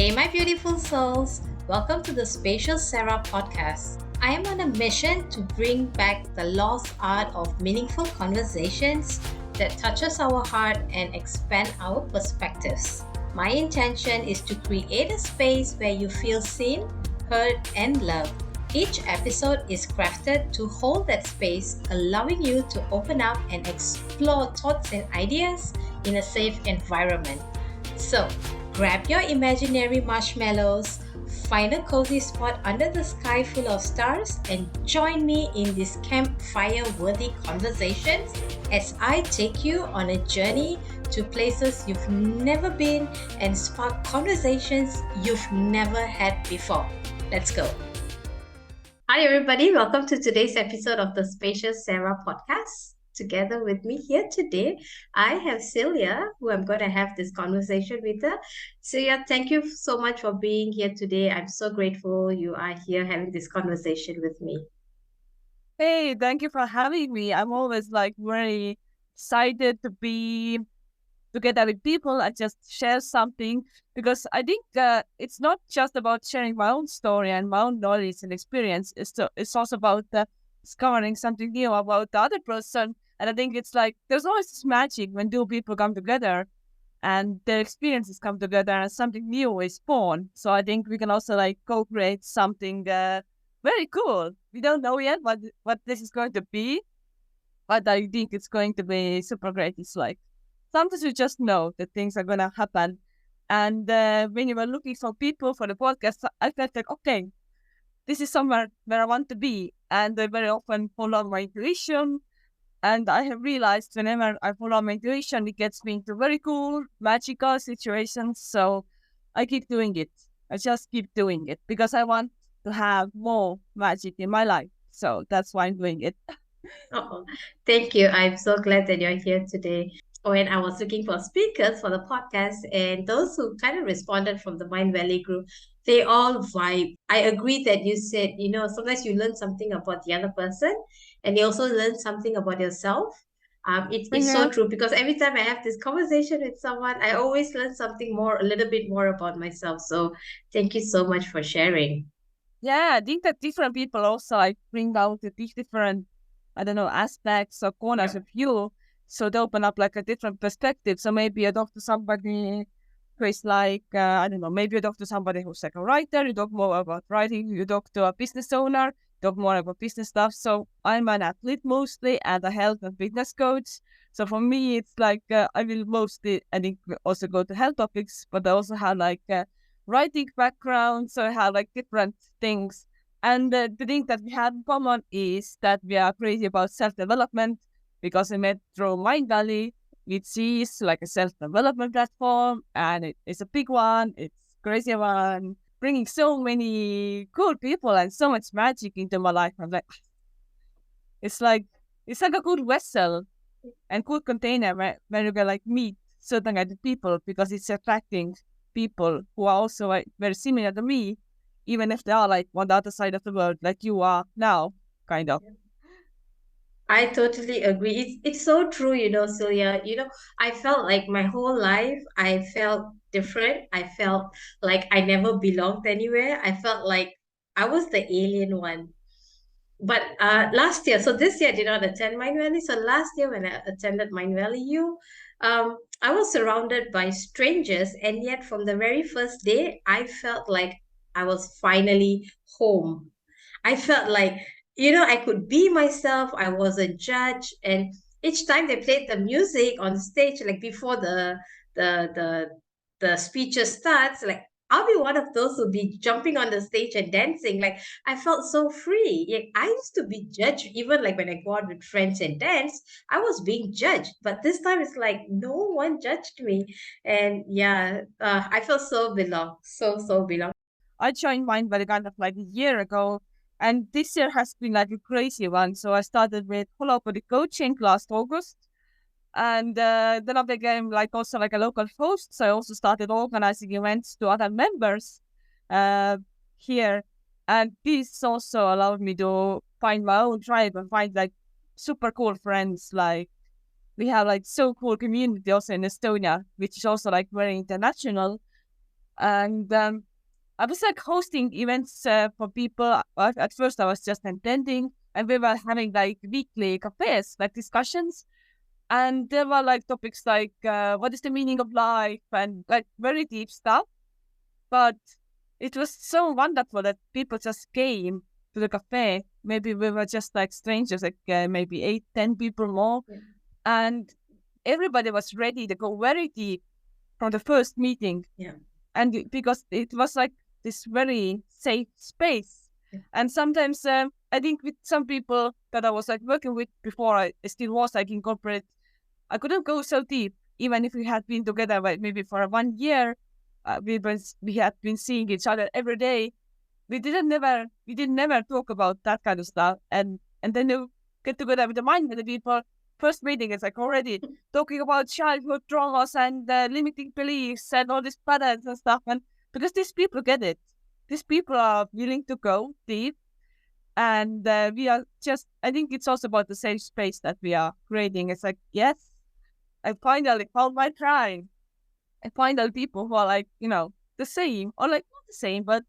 Hey, my beautiful souls. Welcome to the Spacious Sarah podcast. I am on a mission to bring back the lost art of meaningful conversations that touches our heart and expand our perspectives. My intention is to create a space where you feel seen, heard, and loved. Each episode is crafted to hold that space, allowing you to open up and explore thoughts and ideas in a safe environment. So, grab your imaginary marshmallows, find a cozy spot under the sky full of stars, and join me in these campfire-worthy conversations as I take you on a journey to places you've never been and spark conversations you've never had before. Let's go. Hi, everybody. Welcome to today's episode of the Spacious Sarah podcast. Together with me here today, I have Silja, who I'm going to have this conversation with her. Silja, thank you so much for being here today. I'm so grateful you are here having this conversation with me. Hey, thank you for having me. I'm always very excited to be together with people and just share something because I think it's not just about sharing my own story and my own knowledge and experience. It's also about discovering something new about the other person. And I think it's like there's always this magic when two people come together and their experiences come together and something new is born. So I think we can also co-create something very cool. We don't know yet what this is going to be, but I think it's going to be super great. It's like sometimes you just know that things are going to happen. And when you were looking for people for the podcast, I felt like, okay, this is somewhere where I want to be. And I very often follow my intuition. And I have realized whenever I follow my intuition, it gets me into very cool, magical situations. So I keep doing it. I just keep doing it because I want to have more magic in my life. So that's why I'm doing it. Oh, thank you. I'm so glad that you're here today. When I was looking for speakers for the podcast, and those who kind of responded from the Mind Valley group, they all vibe. I agree that you said, sometimes you learn something about the other person, and you also learn something about yourself. It's so Yeah. true because every time I have this conversation with someone, I always learn something more, a little bit more about myself. So thank you so much for sharing. Yeah, I think that different people also bring out these different, I don't know, aspects or corners of you. So they open up a different perspective. So maybe you talk to somebody who is I don't know, maybe you talk to somebody who's a writer, you talk more about writing, you talk to a business owner, talk more about business stuff. So I'm an athlete mostly and a health and fitness coach. So for me, it's I will mostly, I think, also go to health topics, but I also have writing background, so I have different things. And the thing that we have in common is that we are crazy about self-development because we met through Mind Valley, which is like a self-development platform, and it's a big one, it's crazy one, bringing so many cool people and so much magic into my life. I'm like, it's like it's like a good vessel and good container where you can meet certain kind of people because it's attracting people who are also very similar to me, even if they are on the other side of the world, like you are now, kind of. I totally agree. It's so true, Silja. I felt like my whole life I felt different. I felt like I never belonged anywhere. I felt like I was the alien one. But last year, so this year I did not attend Mind Valley. So last year when I attended Mind Valley I was surrounded by strangers, and yet from the very first day, I felt like I was finally home. I felt like, I could be myself. I wasn't judged. And each time they played the music on stage, like before the the the speeches starts, like I'll be one of those who'll be jumping on the stage and dancing. Like I felt so free. I used to be judged, even like when I go out with friends and dance, I was being judged. But this time it's like no one judged me. And yeah, I felt so belong, so belong. I joined Mind Valley kind of a year ago, and this year has been a crazy one. So I started with Hula Body coaching last August, and then I became also a local host. So I also started organizing events to other members uh, here, and this also allowed me to find my own tribe and find super cool friends. We have so cool community also in Estonia, which is also very international. And I was like hosting events for people. At first, I was just attending, and we were having like weekly cafes, like discussions. And there were like topics like what is the meaning of life and like very deep stuff. But it was so wonderful that people just came to the cafe. Maybe we were just like strangers, like maybe 8, 10 people more. Yeah. And everybody was ready to go very deep from the first meeting. Yeah. And because it was like this very safe space. Yeah. And sometimes I think with some people that I was like working with before I still was like in corporate, I couldn't go so deep, even if we had been together like maybe for 1 year. We had been seeing each other every day. We did never talk about that kind of stuff. And then you get together with the mindful people. First meeting is like already talking about childhood traumas and limiting beliefs and all these patterns and stuff. And because these people get it, these people are willing to go deep. And we are just, I think it's also about the safe space that we are creating. It's like, yes, I finally found my tribe. I find out people who are like, the same, or like not the same, but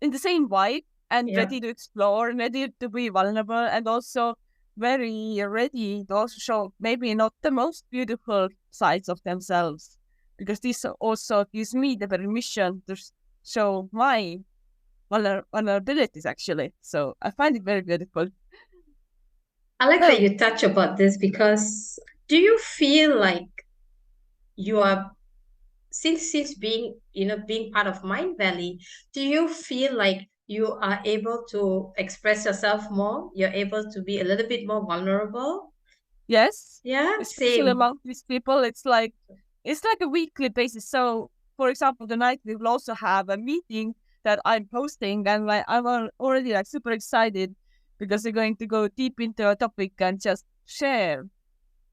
in the same vibe and Yeah. ready to explore and ready to be vulnerable and also very ready to also show maybe not the most beautiful sides of themselves. Because this also gives me the permission to show my vulnerabilities actually. So I find it very beautiful. I like that So you touch about this because do you feel like you are since being being part of Mind Valley, do you feel like you are able to express yourself more? You're able to be a little bit more vulnerable? yes, Yeah, especially same. among these people, it's like a weekly basis. So, for example, tonight we will also have a meeting that I'm hosting, and like I'm already like super excited because we're going to go deep into a topic and just share.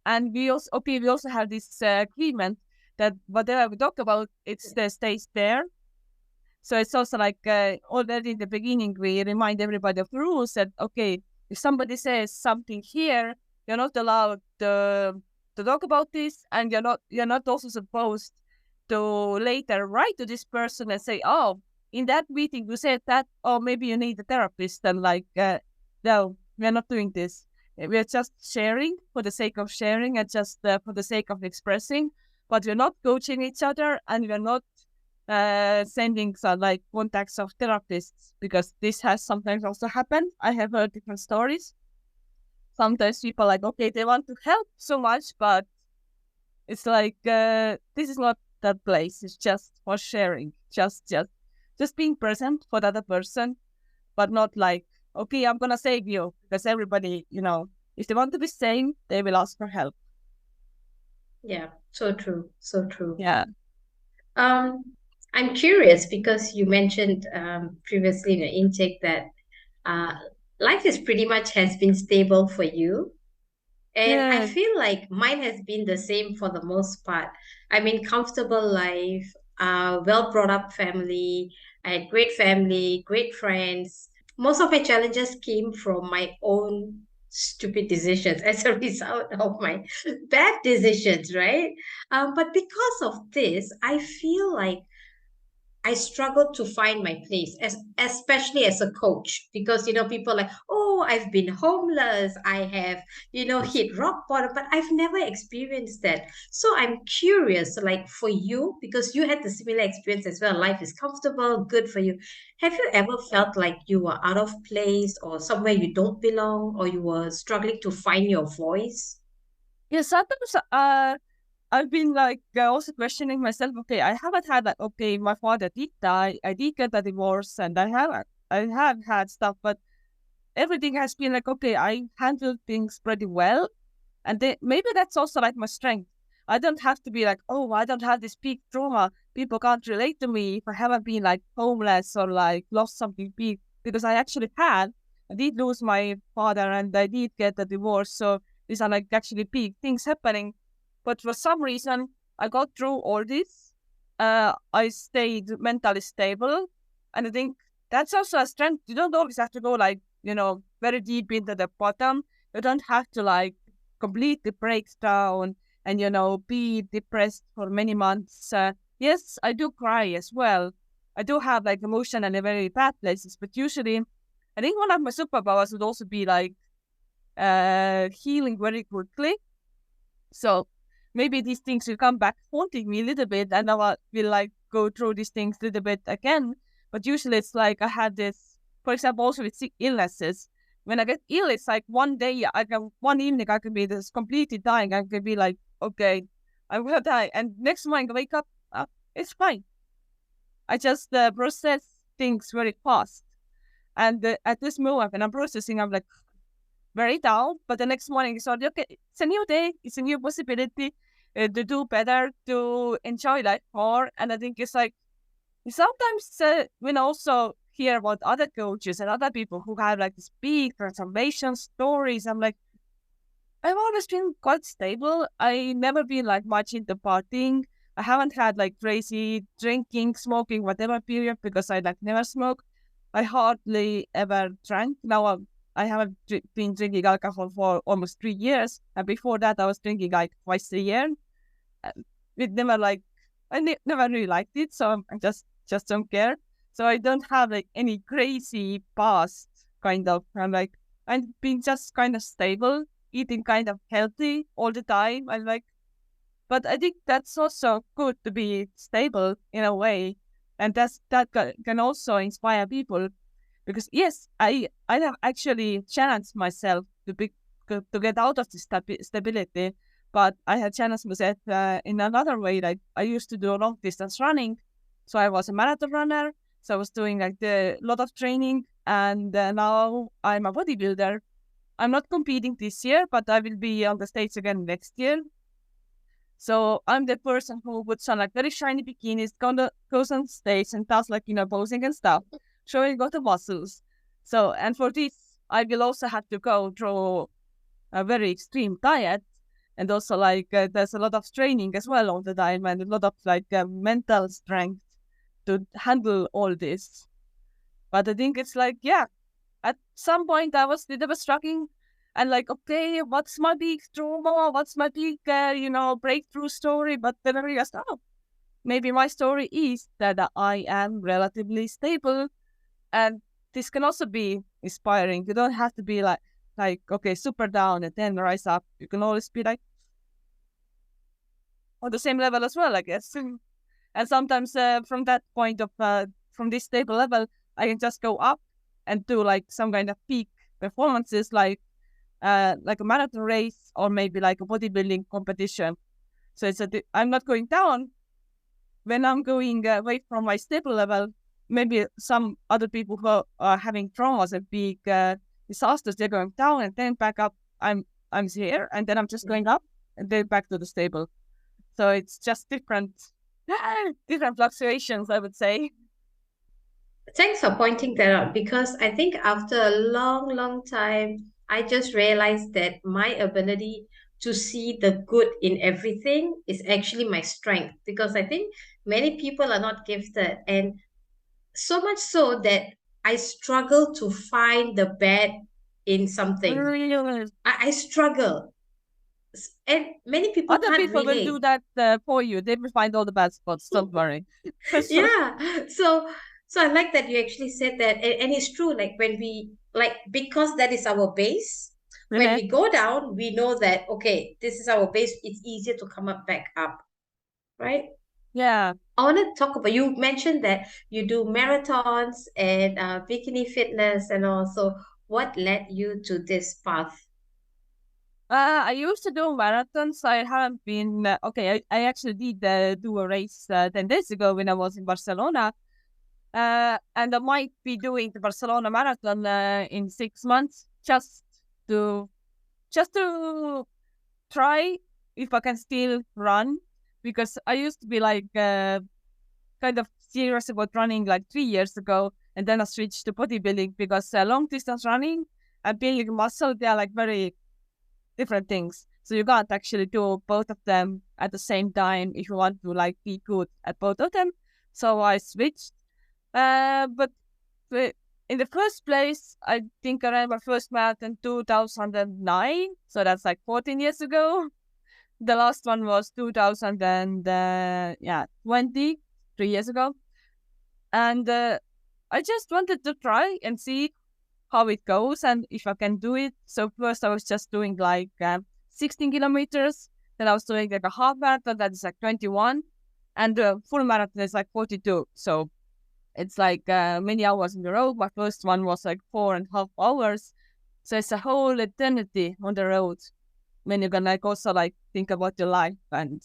And we also have this agreement that whatever we talk about, it stays there. So it's also like already in the beginning, we remind everybody of the rules that, okay, if somebody says something here, you're not allowed to talk about this, and you're not also supposed to later write to this person and say, oh, in that meeting you said that, or maybe you need a therapist, and like, no, we're not doing this. We're just sharing for the sake of sharing and just for the sake of expressing, but we're not coaching each other, and we're not sending some like contacts of therapists, because this has sometimes also happened. I have heard different stories. Sometimes people like, okay, they want to help so much, but it's like this is not that place. It's just for sharing, just being present for the other person, but not like, okay, I'm gonna save you, because everybody, if they want to be saved, they will ask for help. Yeah, so true, so true. Yeah. Um, I'm curious because you mentioned previously in the intake that uh, life is pretty much has been stable for you. And I Yeah. feel like mine has been the same for the most part. I mean, comfortable life, well brought up family. I had great family, great friends. Most of my challenges came from my own stupid decisions as a result of my bad decisions, right? But because of this, I feel like I struggled to find my place, especially as a coach, because people are like, oh, I've been homeless, I have hit rock bottom, but I've never experienced that. So I'm curious, like for you, because you had the similar experience as well. Life is comfortable, good for you. Have you ever felt like you were out of place or somewhere you don't belong, or you were struggling to find your voice? Yeah, sometimes I've been like also questioning myself. Okay, I haven't had like, okay, my father did die, I did get a divorce, and I have had stuff, but everything has been like, okay, I handled things pretty well, and maybe that's also like my strength. I don't have to be like, oh, I don't have this big trauma. People can't relate to me if I haven't been like homeless or like lost something big, because I actually had. I did lose my father and I did get a divorce. So these are like actually big things happening. But for some reason, I got through all this. I stayed mentally stable. And I think that's also a strength. You don't always have to go like, very deep into the bottom. You don't have to like completely breaks down and be depressed for many months. yes, I do cry as well. I do have like emotion in a very bad places, but usually I think one of my superpowers would also be like healing very quickly. So maybe these things will come back haunting me a little bit, and I will like go through these things a little bit again. But usually it's like I had this, for example, also with sick illnesses. When I get ill, it's like one day one evening I can be this completely dying. I can be like, okay, I will die, and next morning I wake up, it's fine. I just process things very fast. And at this moment, when I'm processing, I'm like very down. But the next morning, it's like, okay, it's a new day. It's a new possibility to do better, to enjoy life more. And I think it's like sometimes when I also hear about other coaches and other people who have like this big transformation stories, I'm like, I've always been quite stable. I never been like much into partying. I haven't had like crazy drinking, smoking, whatever period because I like never smoke. I hardly ever drank. Now I haven't been drinking alcohol for almost 3 years. And before that, I was drinking like twice a year. It never like never really liked it, so I just don't care. So I don't have like any crazy past kind of. I'm like I've been just kind of stable, eating kind of healthy all the time. I'm like, but I think that's also good to be stable in a way, and can also inspire people because yes, I have actually challenged myself to get out of the stability, but I had challenged myself in another way. Like I used to do long distance running, so I was a marathon runner. So I was doing like the lot of training, and now I'm a bodybuilder. I'm not competing this year, but I will be on the stage again next year. So I'm the person who puts on like very shiny bikinis, goes on stage and does like, posing and stuff, showing all the muscles. So, and for this, I will also have to go through a very extreme diet. And also like there's a lot of training as well all the time and a lot of like mental strength to handle all this. But I think it's like, yeah, at some point I was struggling and like, okay, what's my big trauma? What's my big, breakthrough story? But then I realized, oh, maybe my story is that I am relatively stable, and this can also be inspiring. You don't have to be like okay, super down and then rise up. You can always be like on the same level as well, I guess. And sometimes from that point of from this stable level, I can just go up and do like some kind of peak performances, like a marathon race or maybe like a bodybuilding competition. So I'm not going down when I'm going away from my stable level. Maybe some other people who are having traumas and big disasters, they're going down and then back up. I'm here and then I'm just going up and then back to the stable. So it's just different fluctuations, I would say. Thanks for pointing that out because I think after a long, long time, I just realized that my ability to see the good in everything is actually my strength because I think many people are not gifted, and so much so that I struggle to find the bad in something. I struggle, and many people Other can't people will do relate. that for you. They will find all the bad spots. Don't worry. So, Yeah, so I like that you actually said that, and it's true. Like when we like because that is our base. When uh we go down, we know that okay, this is our base. It's easier to come up back up, right? yeah. I want to talk about you mentioned that you do marathons and bikini fitness and also what led you to this path? I used to do marathons. I haven't been okay. I actually did do a race 10 days ago when I was in Barcelona, and I might be doing the Barcelona marathon in 6 months to just to try if I can still run because I used to be like kind of serious about running like 3 years ago, and then I switched to bodybuilding because long distance running and building muscle, they are like very different things. So you can't actually do both of them at the same time if you want to like be good at both of them. So I switched. But in the first place, I think I ran my first marathon 2009. So that's like 14 years ago. The last one was 2020, 3 years ago. And I just wanted to try and see how it goes and if I can do it. So first I was just doing like 16 kilometers. Then I was doing like a half marathon that is like 21. And the full marathon is like 42. So it's like many hours in the road. My first one was like 4.5 hours. So it's a whole eternity on the road when you can like also like think about your life and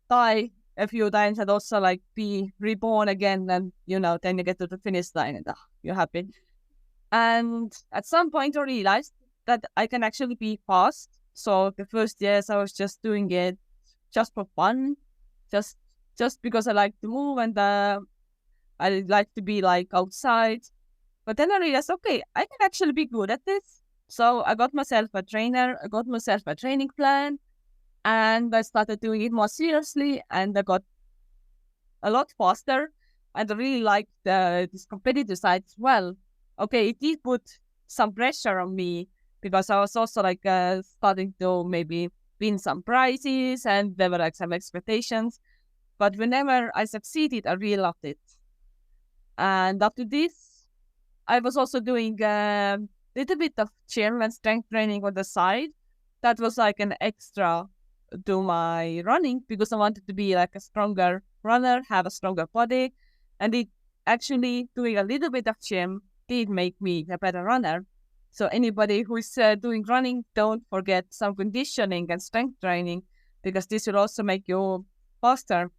die a few times and also like be reborn again. And, then you get to the finish line and you're happy. And at some point I realized that I can actually be fast. So the first years I was just doing it just for fun, just because I like to move and I like to be like outside. But then I realized, okay, I can actually be good at this. So I got myself a trainer, I got myself a training plan, and I started doing it more seriously, and I got a lot faster. And I really liked this competitive side as well. Okay, it did put some pressure on me because I was also like starting to maybe win some prizes, and there were like some expectations. But whenever I succeeded, I really loved it. And after this, I was also doing a little bit of gym and strength training on the side. That was like an extra to my running because I wanted to be like a stronger runner, have a stronger body. And it actually doing a little bit of gym did make me a better runner. So anybody who is doing running, don't forget some conditioning and strength training because this will also make you faster.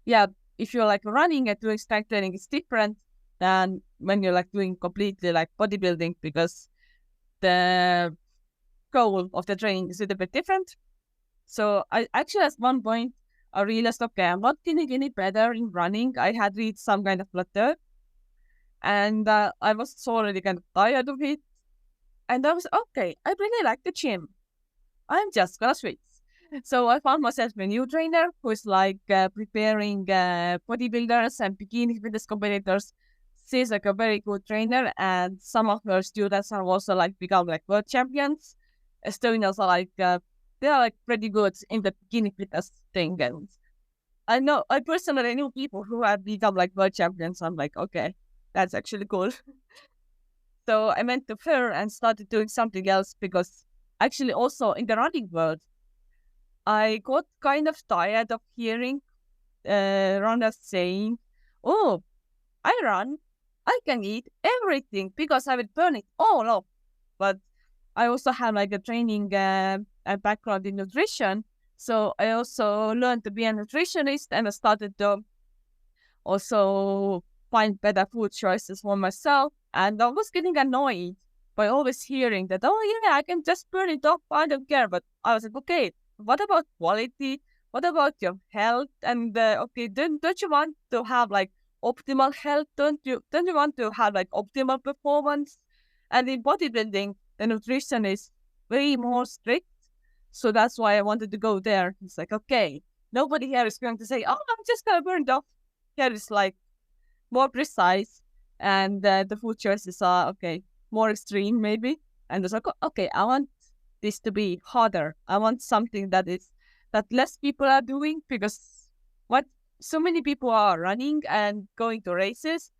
Yeah, if you're like running and doing strength training, it's different than when you're like doing completely like bodybuilding because the goal of the training is a little bit different. So I actually at one point I realized, okay, I'm not getting any better in running. I had reached some kind of plateau and I was already kind of tired of it. And I was, okay, I really like the gym. I'm just gonna switch. So I found myself a new trainer who is like preparing bodybuilders and bikini fitness competitors. She's like a very good trainer, and some of her students are also like become like world champions. Estonians are like they are like pretty good in the bikini fitness thing, and I personally knew people who have become like world champions. I'm like, okay, that's actually cool. So I went to her and started doing something else because actually also in the running world, I got kind of tired of hearing runners saying, "Oh, I run, I can eat everything because I will burn it all off." But I also have like a training a background in nutrition, so I also learned to be a nutritionist, and I started to also find better food choices for myself. And I was getting annoyed by always hearing that, oh yeah, I can just burn it off, I don't care. But I was like, okay, what about quality? What about your health? And okay, don't you want to have like optimal health? Don't you want to have like optimal performance? And in bodybuilding, the nutrition is way more strict. So that's why I wanted to go there. It's like, okay, nobody here is going to say, oh, I'm just gonna burn it off. Here is like more precise, and the food choices are okay, more extreme maybe. And it's like, okay, I want this to be harder. I want something that less people are doing because what so many people are running and going to races,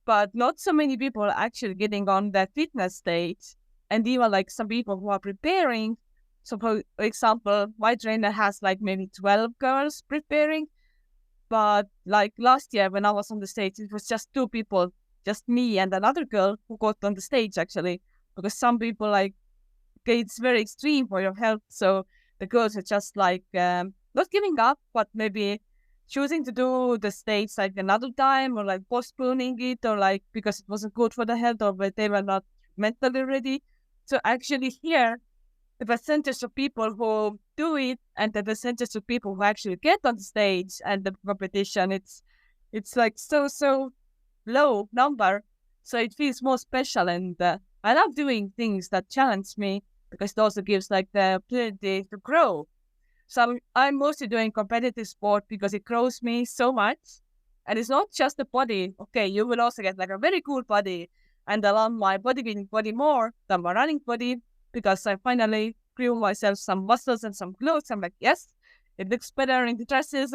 but not so many people are actually getting on that fitness stage. And even like some people who are preparing. So for example, my trainer has like maybe 12 girls preparing, but like last year when I was on the stage, it was just two people, just me and another girl who got on the stage actually, because some people like, okay, it's very extreme for your health. So the girls are just like not giving up, but maybe choosing to do the stage like another time or like postponing it or like because it wasn't good for the health or but they were not mentally ready. So actually here, the percentage of people who do it and the percentage of people who actually get on the stage and the competition, it's like so low number. So it feels more special, and I love doing things that challenge me because it also gives like the ability to grow. So I'm mostly doing competitive sport because it grows me so much. And it's not just the body. Okay, you will also get like a very cool body, and I love my bodybuilding body more than my running body because I finally grew myself some muscles and some clothes. I'm like, yes, it looks better in the dresses.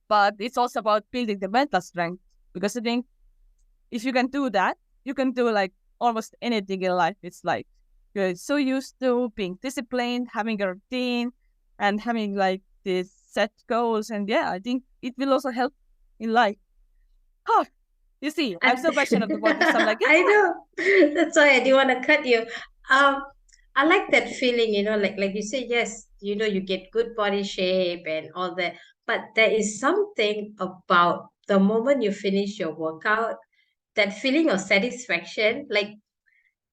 But it's also about building the mental strength, because I think if you can do that, you can do like almost anything in life. It's like you're so used to being disciplined, having a routine, and having like these set goals. And yeah, I think it will also help in life. Huh. You see, I'm And so passionate about this. I'm like, I yeah, know. That's why I didn't want to cut you. Um, I like that feeling, like you say, yes, you get good body shape and all that. But there is something about the moment you finish your workout, that feeling of satisfaction. Like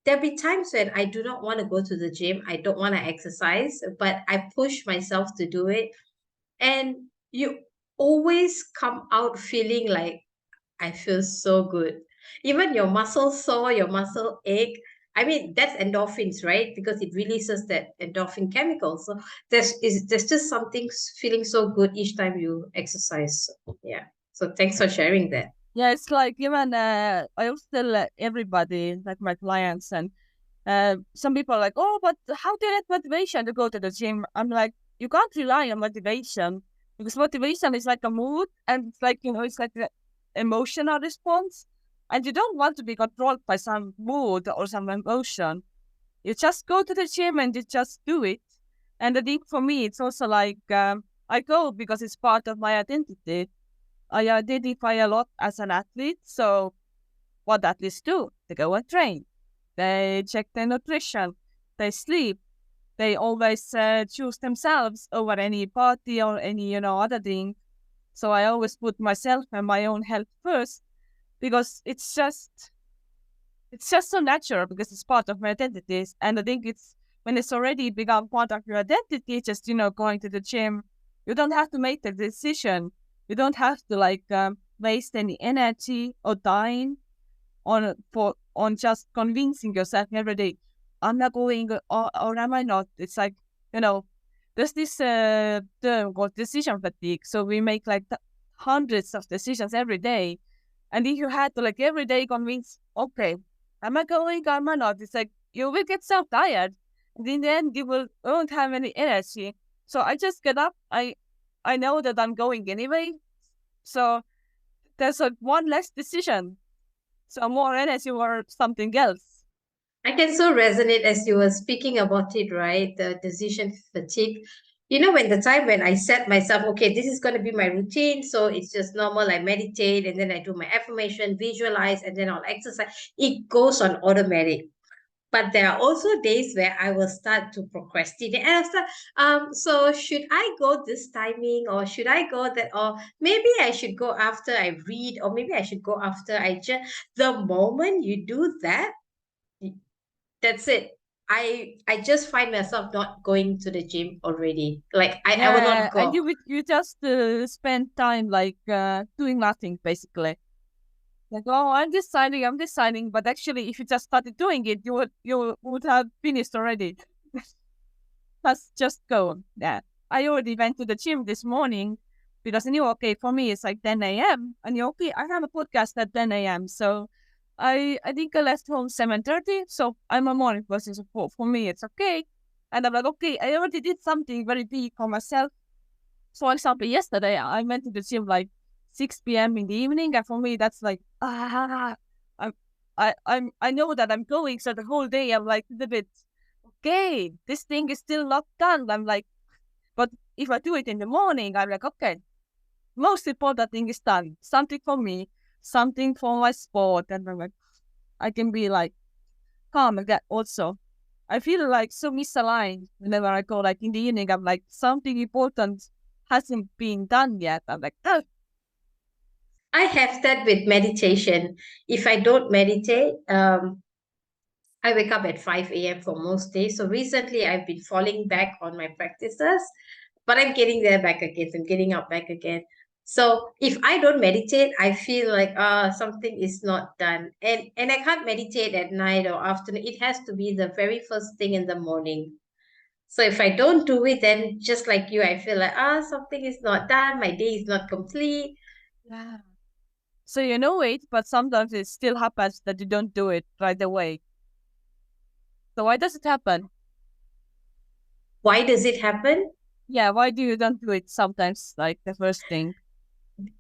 there'll be times when I do not want to go to the gym, I don't want to exercise, but I push myself to do it. And you always come out feeling like I feel so good. Even your muscles sore, your muscle ache. I mean, that's endorphins, right? Because it releases that endorphin chemical. So there's just something feeling so good each time you exercise. Yeah. So thanks for sharing that. yeah, it's like even I always tell everybody, like my clients, and some people are like, oh, but how do you get motivation to go to the gym? I'm like, you can't rely on motivation, because motivation is like a mood, and it's like, it's like an emotional response. And you don't want to be controlled by some mood or some emotion. You just go to the gym and you just do it. And I think for me, it's also like I go because it's part of my identity. I identify a lot as an athlete. So what athletes do, they go and train, they check their nutrition, they sleep, they always choose themselves over any party or any, other thing. So I always put myself and my own health first, because it's just so natural, because it's part of my identity. And I think it's when it's already become part of your identity, just, going to the gym, you don't have to make the decision. You don't have to like waste any energy or time on just convincing yourself every day, I'm not going, or am I not? It's like, you know, there's this term called decision fatigue. So we make like hundreds of decisions every day. And if you had to like every day convince, okay, am I going, am I not? It's like you will get so tired. And in the end, won't have any energy. So I just get up. I know that I'm going anyway. So there's like one less decision, so more energy or something else. I can so resonate as you were speaking about it, right? The decision fatigue. When the time when I set myself, okay, this is going to be my routine. So it's just normal. I meditate and then I do my affirmation, visualize, and then I'll exercise. It goes on automatic. But there are also days where I will start to procrastinate and I start, so should I go this timing or should I go that, or maybe I should go after I read, or maybe I should go after I just, the moment you do that, that's it. I just find myself not going to the gym already. Like I will Yeah, not and go. you just spend time like doing nothing basically. Like, oh, I'm deciding, but actually, if you just started doing it, you would have finished already. Just go. Yeah, I already went to the gym this morning because I knew, okay, for me it's like 10 a.m. and you okay, I have a podcast at 10 a.m. So I think I left home 7:30. So I'm a morning person. So for me it's okay. And I'm like, okay, I already did something very big for myself. So, for example, yesterday I went to the gym like 6 p.m. in the evening, and for me that's like I'm I know that I'm going. So the whole day I'm like a bit okay. This thing is still not done. I'm like, but if I do it in the morning, I'm like, okay, most important thing is done. Something for me, something for my sport, and I'm like, I can be like calm like that also. I feel like so misaligned whenever I go like in the evening. I'm like something important hasn't been done yet. I'm like, oh, I have that with meditation. If I don't meditate, I wake up at 5 a.m. for most days. So recently I've been falling back on my practices, but I'm getting there back again. I'm getting up back again. So if I don't meditate, I feel like something is not done. And I can't meditate at night or afternoon. It has to be the very first thing in the morning. So if I don't do it, then just like you, I feel like something is not done. My day is not complete. yeah. So you know it, but sometimes it still happens that you don't do it right away. So why does it happen? Why does it happen? Yeah, why do you don't do it sometimes, like the first thing?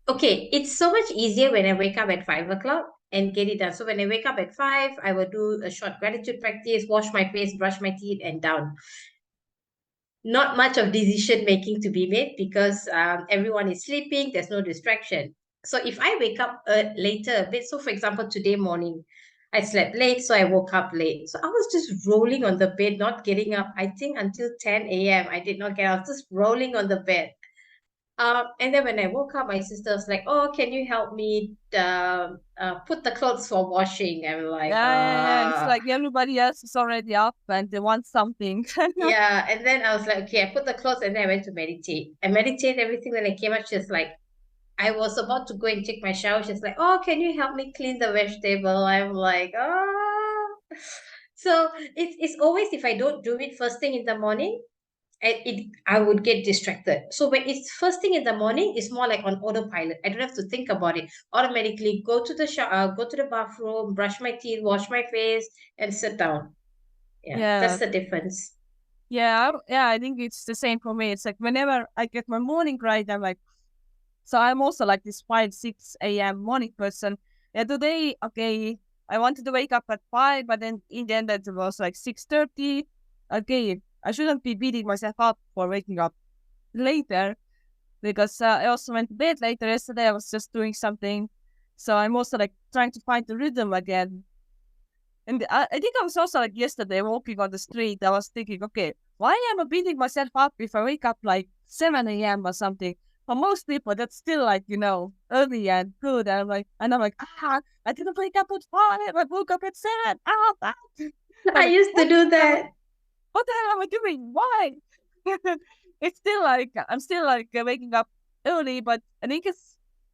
Okay, it's so much easier when I wake up at 5 o'clock and get it done. So when I wake up at 5, I will do a short gratitude practice, wash my face, brush my teeth, and down. Not much of decision making to be made because everyone is sleeping, there's no distraction. So if I wake up later a bit, so for example today morning I slept late, so I woke up late, so I was just rolling on the bed, not getting up, I think until 10 a.m. I did not get up, just rolling on the bed. And then when I woke up, my sister was like, "Oh, can you help me put the clothes for washing?" I'm like, Yeah, it's like everybody else is already up and they want something. Yeah, and then I was like, okay, I put the clothes and then I went to meditate. I meditated everything. When I came out, she's like, I was about to go and take my shower. She's like, oh, can you help me clean the vegetable? I'm like, oh. So it's always if I don't do it first thing in the morning, I would get distracted. So when it's first thing in the morning, it's more like on autopilot. I don't have to think about it. Automatically go to the shower, go to the bathroom, brush my teeth, wash my face, and sit down. Yeah, that's Yeah. the difference. Yeah, yeah, I think it's the same for me. It's like whenever I get my morning right, I'm like, so I'm also like this 5, 6 a.m. morning person. Yeah, today, okay, I wanted to wake up at 5, but then in the end, it was like 6:30. Okay, I shouldn't be beating myself up for waking up later because I also went to bed later yesterday. I was just doing something. So I'm also like trying to find the rhythm again. And I think I was also like yesterday walking on the street. I was thinking, okay, why am I beating myself up if I wake up like 7 a.m. or something? For most people, that's still like, early and good. And I'm like, I didn't wake up at 5. I woke up at 7. Ah. I'm I like, used to what do the hell? that. What the hell am I doing? Why? It's still like, I'm still like waking up early, but I think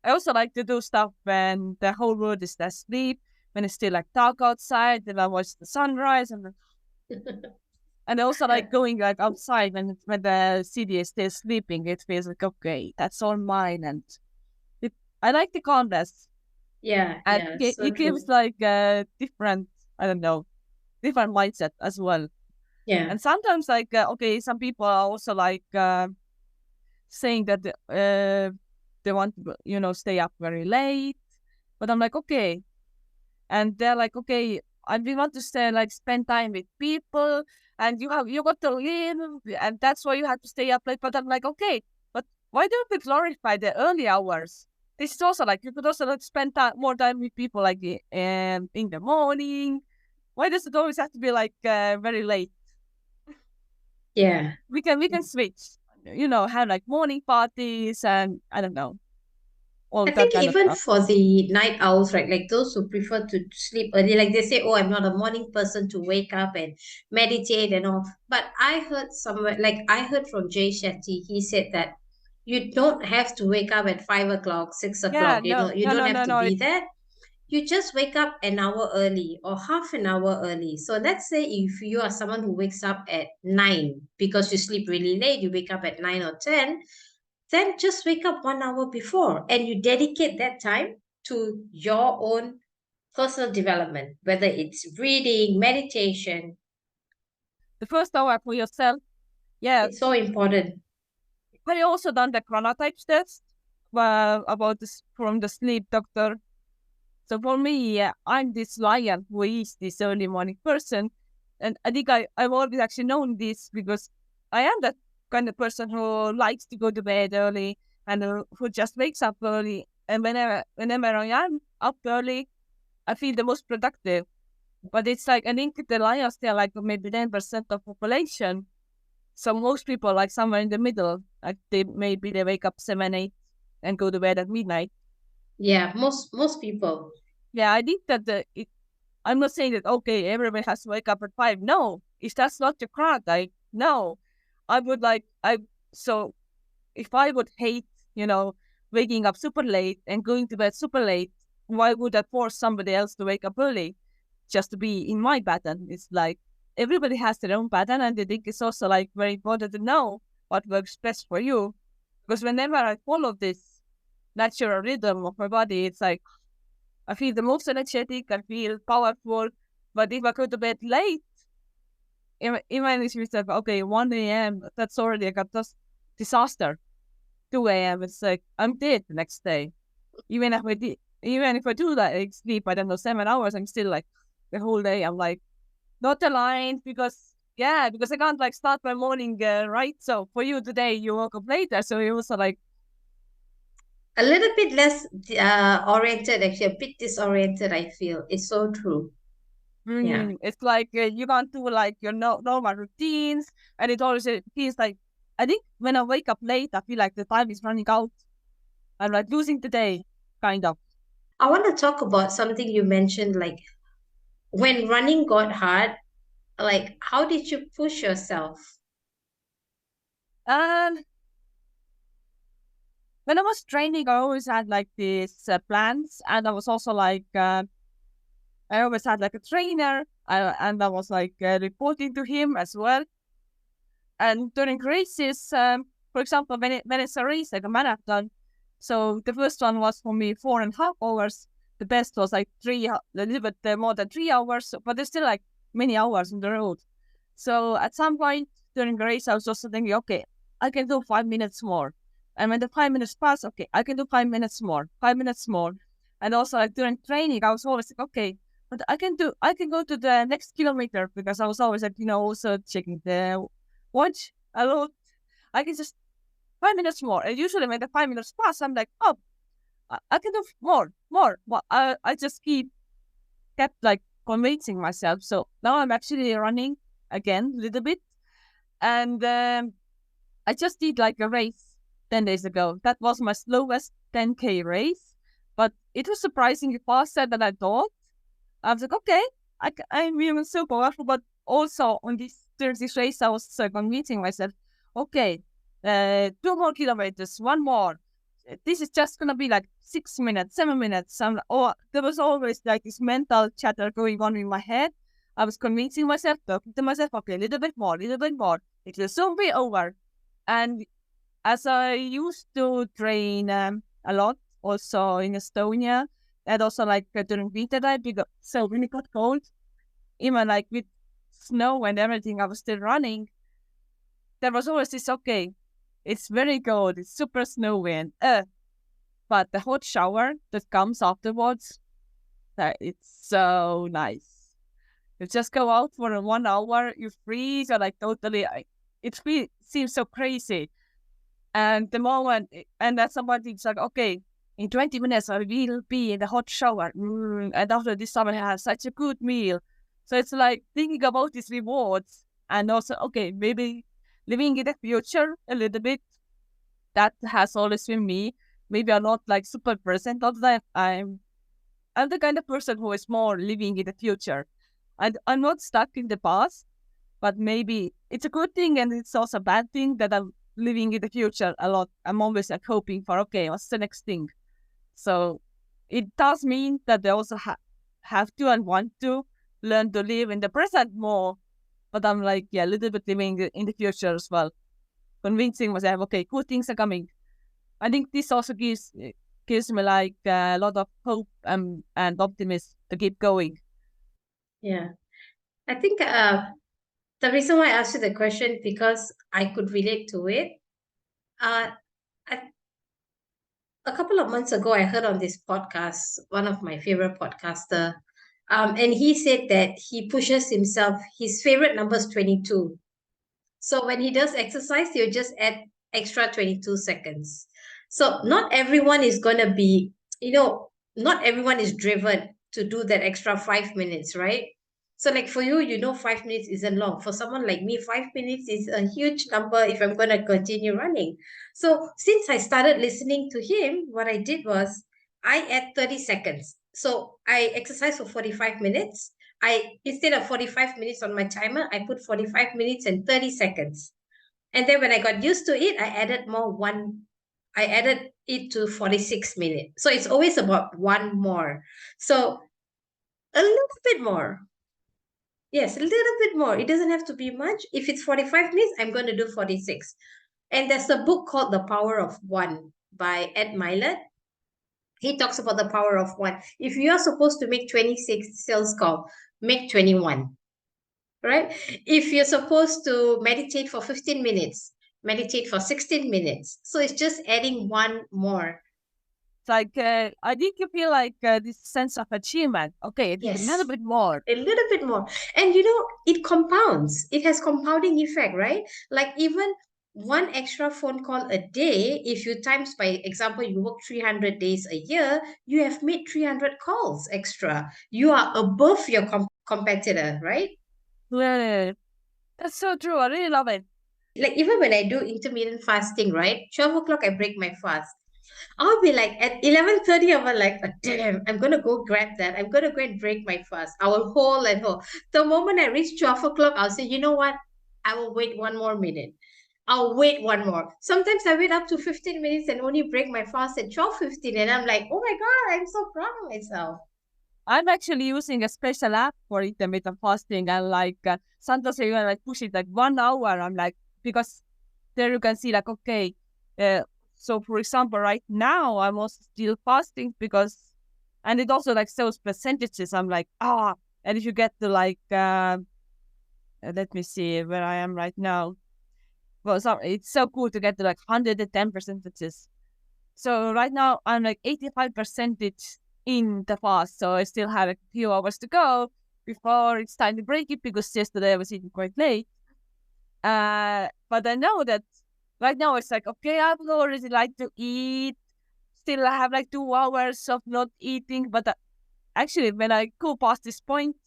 I also like to do stuff when the whole world is asleep, when it's still like dark outside, then I watch the sunrise, and I also like going like outside when the city is still sleeping. It feels like okay, that's all mine, and it, I like the calmness, Yeah, and yeah, so it gives true. like a different, I don't know, different mindset as well. Yeah, And sometimes like okay, some people are also like saying that they want to stay up very late, but I'm like okay, and they're like, okay, and we want to stay like spend time with people, and you got to live, and that's why you have to stay up late. But I'm like, okay, but why don't we glorify the early hours? This is also like you could also like spend more time with people like in the morning. Why does it always have to be like very late? yeah. We can switch, have like morning parties and I don't know all I that think kind of even stuff. for the night owls, right, like those who prefer to sleep early, like they say, oh, I'm not a morning person to wake up and meditate and all. But I heard somewhere, like I heard from Jay Shetty, he said that you don't have to wake up at 5 o'clock, six Yeah, o'clock, no, you no, don't no, have no, to no. be there. You just wake up an hour early or half an hour early. So let's say if you are someone who wakes up at 9 because you sleep really late, you wake up at 9 or 10, then just wake up 1 hour before and you dedicate that time to your own personal development, whether it's reading, meditation. The first hour for yourself. Yeah, It's so important. I also done the chronotype test about this from the sleep doctor. So for me, yeah, I'm this lion who is this early morning person. And I think I've always actually known this because I am that kind of person who likes to go to bed early and who just wakes up early. And whenever I am up early, I feel the most productive. But it's like I think the lions they're like maybe 10% of population. So most people like somewhere in the middle, like they wake up 7, 8 and go to bed at midnight. Yeah, most people. Yeah, I think that I'm not saying that okay, everybody has to wake up at 5. No, if that's not your crowd, like no, I would like I so if I would hate waking up super late and going to bed super late, why would I force somebody else to wake up early just to be in my pattern? It's like everybody has their own pattern, and I think it's also like very important to know what works best for you. Because whenever I follow this natural rhythm of my body, it's like I feel the most energetic, I feel powerful. But if I go to bed late, even if you said, okay, 1 a.m., that's already like a disaster. 2 a.m., it's like, I'm dead the next day. Even if I do that, like, sleep, I don't know, 7 hours, I'm still like, the whole day, I'm like, not aligned because I can't like start my morning right. So for you today, you woke up later, so you also like A little bit less oriented, actually, a bit disoriented, I feel. It's so true. Yeah. it's like you can't do like your normal routines, and it always feels like I think when I wake up late, I feel like the time is running out. I'm like losing the day, kind of. I want to talk about something you mentioned, like when running got hard, like how did you push yourself? And when I was training, I always had like these plans, and I was also like I always had like a trainer, and I was like reporting to him as well. And during races, for example, when it's a race like a marathon, so the first one was for me 4.5 hours. The best was like a little bit more than 3 hours, but there's still like many hours on the road. So at some point during the race, I was just thinking, okay, I can do 5 minutes more. And when the 5 minutes pass, okay, I can do 5 minutes more, 5 minutes more. And also like during training, I was always like, okay, but I can go to the next kilometer because I was always like, also checking the watch a lot. I can just 5 minutes more. And usually when the 5 minutes pass, I'm like, oh, I can do more, more. Well, I just kept like convincing myself. So now I'm actually running again a little bit. And I just did like a race 10 days ago. That was my slowest 10K race, but it was surprisingly faster than I thought. I was like, okay, I'm even so powerful. But also on during this race, I was convincing myself, okay, 2 more kilometers, one more. This is just gonna be like 6 minutes, 7 minutes. There was always like this mental chatter going on in my head. I was convincing myself, talking to myself, okay, a little bit more, a little bit more. It will soon be over. And as I used to train a lot, also in Estonia, and also like during winter time, because so when it got cold, even like with snow and everything, I was still running. There was always this, okay, it's very cold, it's super snowy, and but the hot shower that comes afterwards, it's so nice. You just go out for 1 hour, you freeze, you're like totally, seems so crazy. And the moment, and then somebody's like, okay, in 20 minutes, I will be in the hot shower. And after this, someone has such a good meal. So it's like thinking about these rewards and also, okay, maybe living in the future a little bit. That has always been me. Maybe I'm not like super present all the time. I'm the kind of person who is more living in the future. I'm not stuck in the past, but maybe it's a good thing and it's also a bad thing that I'm living in the future a lot. I'm always like hoping for, okay, what's the next thing? So it does mean that they also have to and want to learn to live in the present more. But I'm like, yeah, a little bit living in the future as well. Convincing myself, okay, good things are coming. I think this also gives me like a lot of hope and optimism to keep going. Yeah. I think the reason why I asked you the question because I could relate to it. Uh, I, a couple of months ago, I heard on this podcast, one of my favorite podcaster, and he said that he pushes himself. His favorite number is 22. So when he does exercise, he'll just add extra 22 seconds. So not everyone is going to be, not everyone is driven to do that extra 5 minutes, right? So like for you, 5 minutes isn't long. For someone like me, 5 minutes is a huge number if I'm going to continue running. So since I started listening to him, what I did was I add 30 seconds. So I exercise for 45 minutes. I instead of 45 minutes on my timer, I put 45 minutes and 30 seconds. And then when I got used to it, I added it to 46 minutes. So it's always about one more. So a little bit more. Yes, a little bit more. It doesn't have to be much. If it's 45 minutes, I'm going to do 46. And there's a book called The Power of One by Ed Milet. He talks about the power of one. If you are supposed to make 26 sales call, make 21. right? If you're supposed to meditate for 15 minutes, meditate for 16 minutes. So it's just adding one more. It's like I think you feel like this sense of achievement. Okay, I did a little Yes, bit more. a little bit more. And it compounds. It has compounding effect, right? Like even one extra phone call a day, if you times by example, you work 300 days a year, you have made 300 calls extra. You are above your competitor, right? Yeah, that's so true. I really love it. Like even when I do intermittent fasting, right? 12 o'clock, I break my fast. I'll be like at 11:30, I'm like, "Oh, damn, I'm gonna go grab that. I'm gonna go and break my fast. I will hold and hold. The moment I reach 12 o'clock, I'll say, you know what? I will wait one more minute. I'll wait one more. Sometimes I wait up to 15 minutes and only break my fast at 12:15. And I'm like, oh my God, I'm so proud of myself. I'm actually using a special app for intermittent fasting, and like sometimes I even like push it like 1 hour. I'm like, because there you can see like, okay, uh, so for example, right now I'm also still fasting because, and it also like shows percentages. I'm like, and if you get to like, let me see where I am right now. Well, so it's so cool to get to like 110 percentages. So right now I'm like 85 percentage in the fast, so I still have a few hours to go before it's time to break it because yesterday I was eating quite late. But I know that right now it's like, okay, I would already like to eat. Still, I have like 2 hours of not eating. But actually, when I go past this point,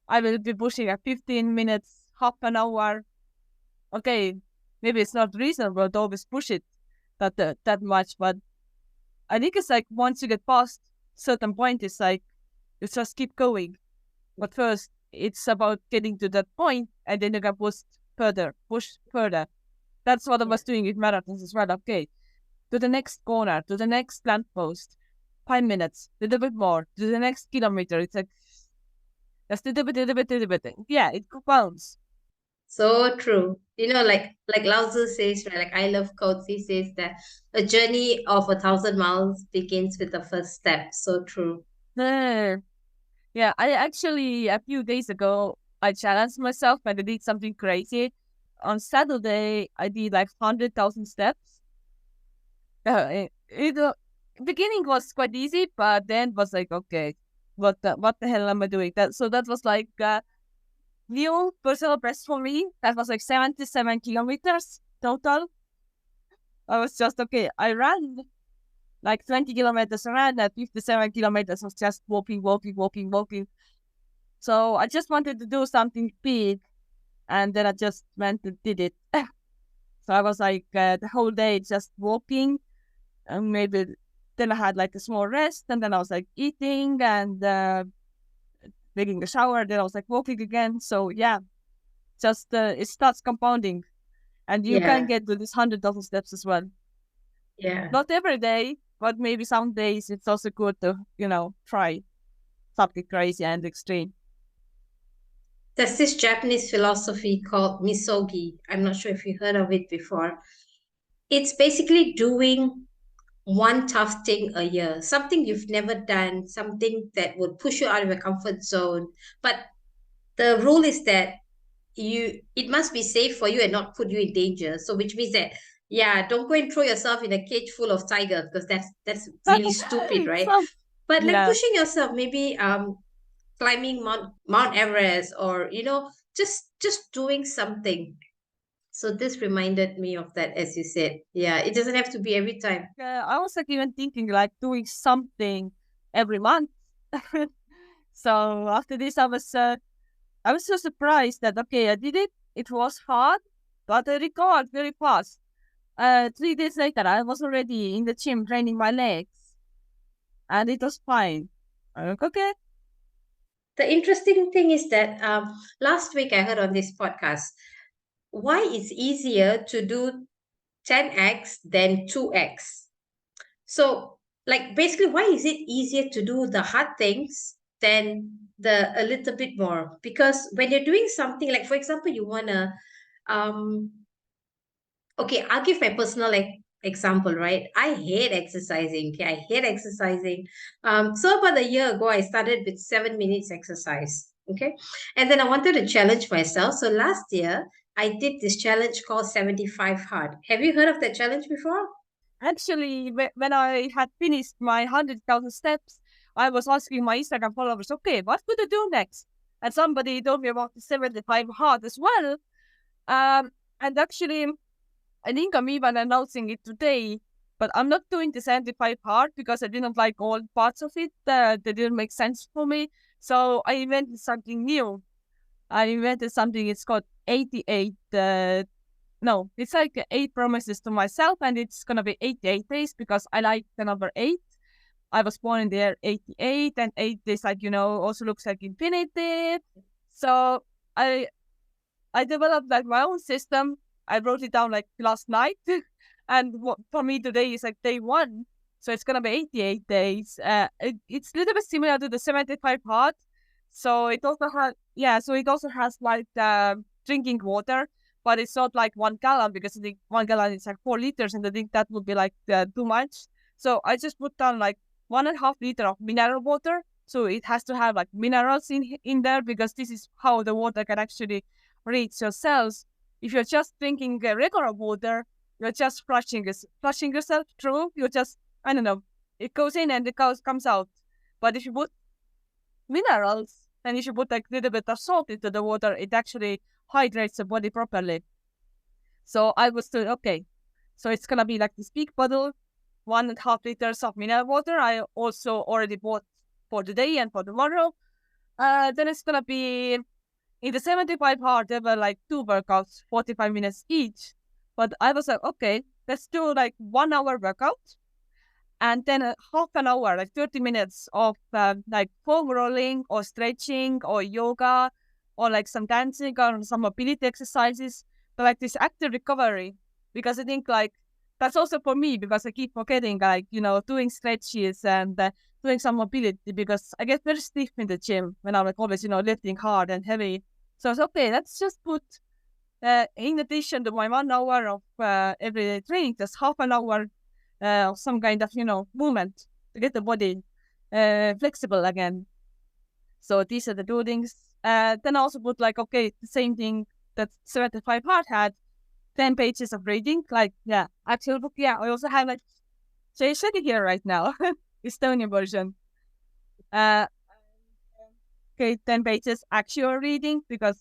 I will be pushing at 15 minutes, half an hour. Okay, maybe it's not reasonable to always push it that much, but I think it's like once you get past certain point, it's like you just keep going. But first, it's about getting to that point, and then you can push further. That's what I Yeah. was doing with marathons as well. Okay, to the next corner, to the next lamppost, 5 minutes, a little bit more, to the next kilometer. It's like just a little bit, little bit, little bit. Yeah, it compounds. So true. Like Lao Tzu says, right? Like I love quotes. He says that a journey of 1,000 miles begins with the first step. So true. There. Yeah, I actually a few days ago I challenged myself and I did something crazy. On Saturday, I did like 100,000 steps. It beginning was quite easy, but then was like, okay, what the hell am I doing? That was like new personal best for me. That was like 77 kilometers total. I was just okay. I ran like 20 kilometers around and 57 kilometers was just walking, walking, walking, walking. So I just wanted to do something big, and then I just went and did it. So I was like the whole day just walking, and maybe then I had like a small rest, and then I was like eating and taking a shower. Then I was like walking again. So yeah, just it starts compounding, and you can Yeah. get to this 100,000 steps as well. Yeah. Not every day, but maybe some days it's also good to try something crazy and extreme. There's this Japanese philosophy called misogi. I'm not sure if you heard of it before. It's basically doing one tough thing a year, something you've never done, something that would push you out of your comfort zone. But the rule is that it must be safe for you and not put you in danger. So which means that yeah, don't go and throw yourself in a cage full of tigers because that's really stupid, right? Some But like yeah. pushing yourself, maybe climbing Mount Everest, or just doing something. So this reminded me of that, as you said. Yeah, it doesn't have to be every time. I was like even thinking like doing something every month. So after this, I was so surprised that okay, I did it. It was hard, but I recovered very fast. 3 days later, I was already in the gym training my legs, and it was fine. I'm like, okay, The interesting thing is that last week I heard on this podcast why it's easier to do 10x than 2x. So, like, basically, why is it easier to do the hard things than the a little bit more? Because when you're doing something, like, for example, you wanna, um, okay, I'll give my personal example, right? I hate exercising. Okay, I hate exercising. So about a year ago, I started with 7 minutes exercise. Okay. And then I wanted to challenge myself. So last year, I did this challenge called 75 Hard. Have you heard of that challenge before? Actually, when I had finished my 100,000 steps, I was asking my Instagram followers, okay, what could I do next? And somebody told me about the 75 hard as well. And actually, I think I'm even announcing it today, but I'm not doing the 75 hard because I didn't like all parts of it. They didn't make sense for me. So I invented something new. I invented something, it's called 88 no, it's like 8 promises to myself, and it's gonna be 88 days because I like the number 8. I was born in the year 88, and 8 is like, also looks like infinity. So I I developed like my own system. I wrote it down like last night, and for me today is like day one. So it's gonna be 88 days. It's a little bit similar to the 75 hard. So it also has, yeah. So it also has like drinking water, but it's not like 1 gallon because I think 1 gallon is like 4 liters, and I think that would be like too much. So I just put down like 1.5 liter of mineral water. So it has to have like minerals in there because this is how the water can actually reach your cells. If you're just drinking regular water, you're just flushing yourself through. You're just, I don't know, it goes in and comes out. But if you put minerals, and if you put like a little bit of salt into the water, it actually hydrates the body properly. So I was doing, okay, so it's gonna be like this big bottle, 1.5 liters of mineral water. I also already bought for today and for tomorrow. Then it's gonna be in the 75 hard, there were like 2 workouts, 45 minutes each. But I was like, okay, let's do like 1 hour workout and then half an hour, like 30 minutes of like foam rolling or stretching or yoga or like some dancing or some mobility exercises, but like this active recovery. Because I think like that's also for me because I keep forgetting like, doing stretches and doing some mobility because I get very stiff in the gym when I'm like always, lifting hard and heavy. So I was okay, let's just put in addition to my 1 hour of everyday training, just half an hour of some kind of, movement to get the body flexible again. So these are the two things. Then I also put like, okay, the same thing that 75 Hard had, 10 pages of reading. Like, yeah, actual book. Yeah, I also have like, so you should here right now, Estonian version. Uh, okay, 10 pages actual reading because,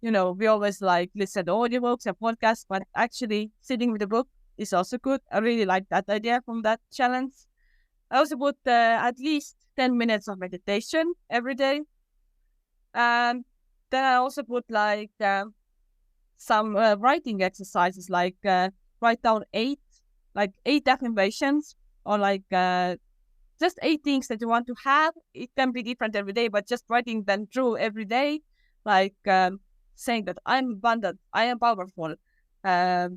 we always like listen to audiobooks and podcasts, but actually sitting with the book is also good. I really like that idea from that challenge. I also put at least 10 minutes of meditation every day. And then I also put like some writing exercises, like write down eight affirmations or like just 8 things that you want to have. It can be different every day, but just writing them through every day, like saying that I'm abundant, I am powerful, I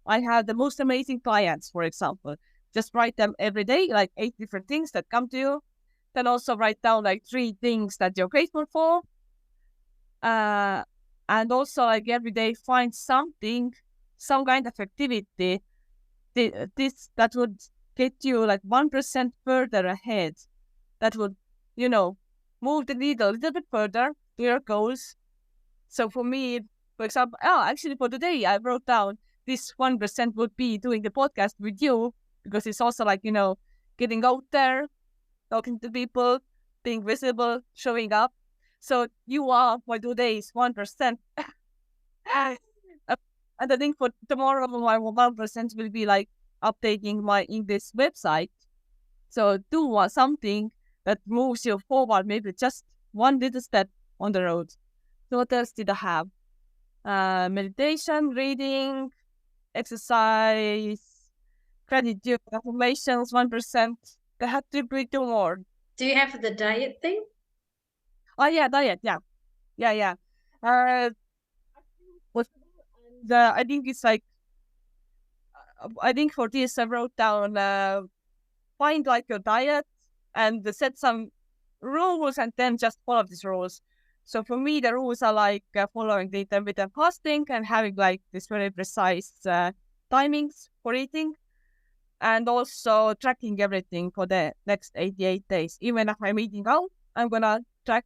have the most amazing clients, for example. Just write them every day, like 8 different things that come to you. Then also write down like 3 things that you're grateful for. And also like every day find something, some kind of activity this that would get you like 1% further ahead, that would, move the needle a little bit further to your goals. So for me, for example, actually for today, I wrote down this 1% would be doing the podcast with you because it's also like, getting out there, talking to people, being visible, showing up. So you are for today's 1%. And I think for tomorrow, my 1% will be like updating my English website. So do something that moves you forward, maybe just one little step on the road. So what else did I have? Meditation, reading, exercise, gratitude, affirmations, 1%. I had to be 2 more. Do you have the diet thing? Oh yeah, diet. Yeah, yeah, yeah. Uh, what the I think it's like I think for this I wrote down find like your diet and set some rules and then just follow these rules. So for me, the rules are like following the intermittent fasting and having like this very precise timings for eating, and also tracking everything for the next 88 days. Even if I'm eating out, I'm gonna track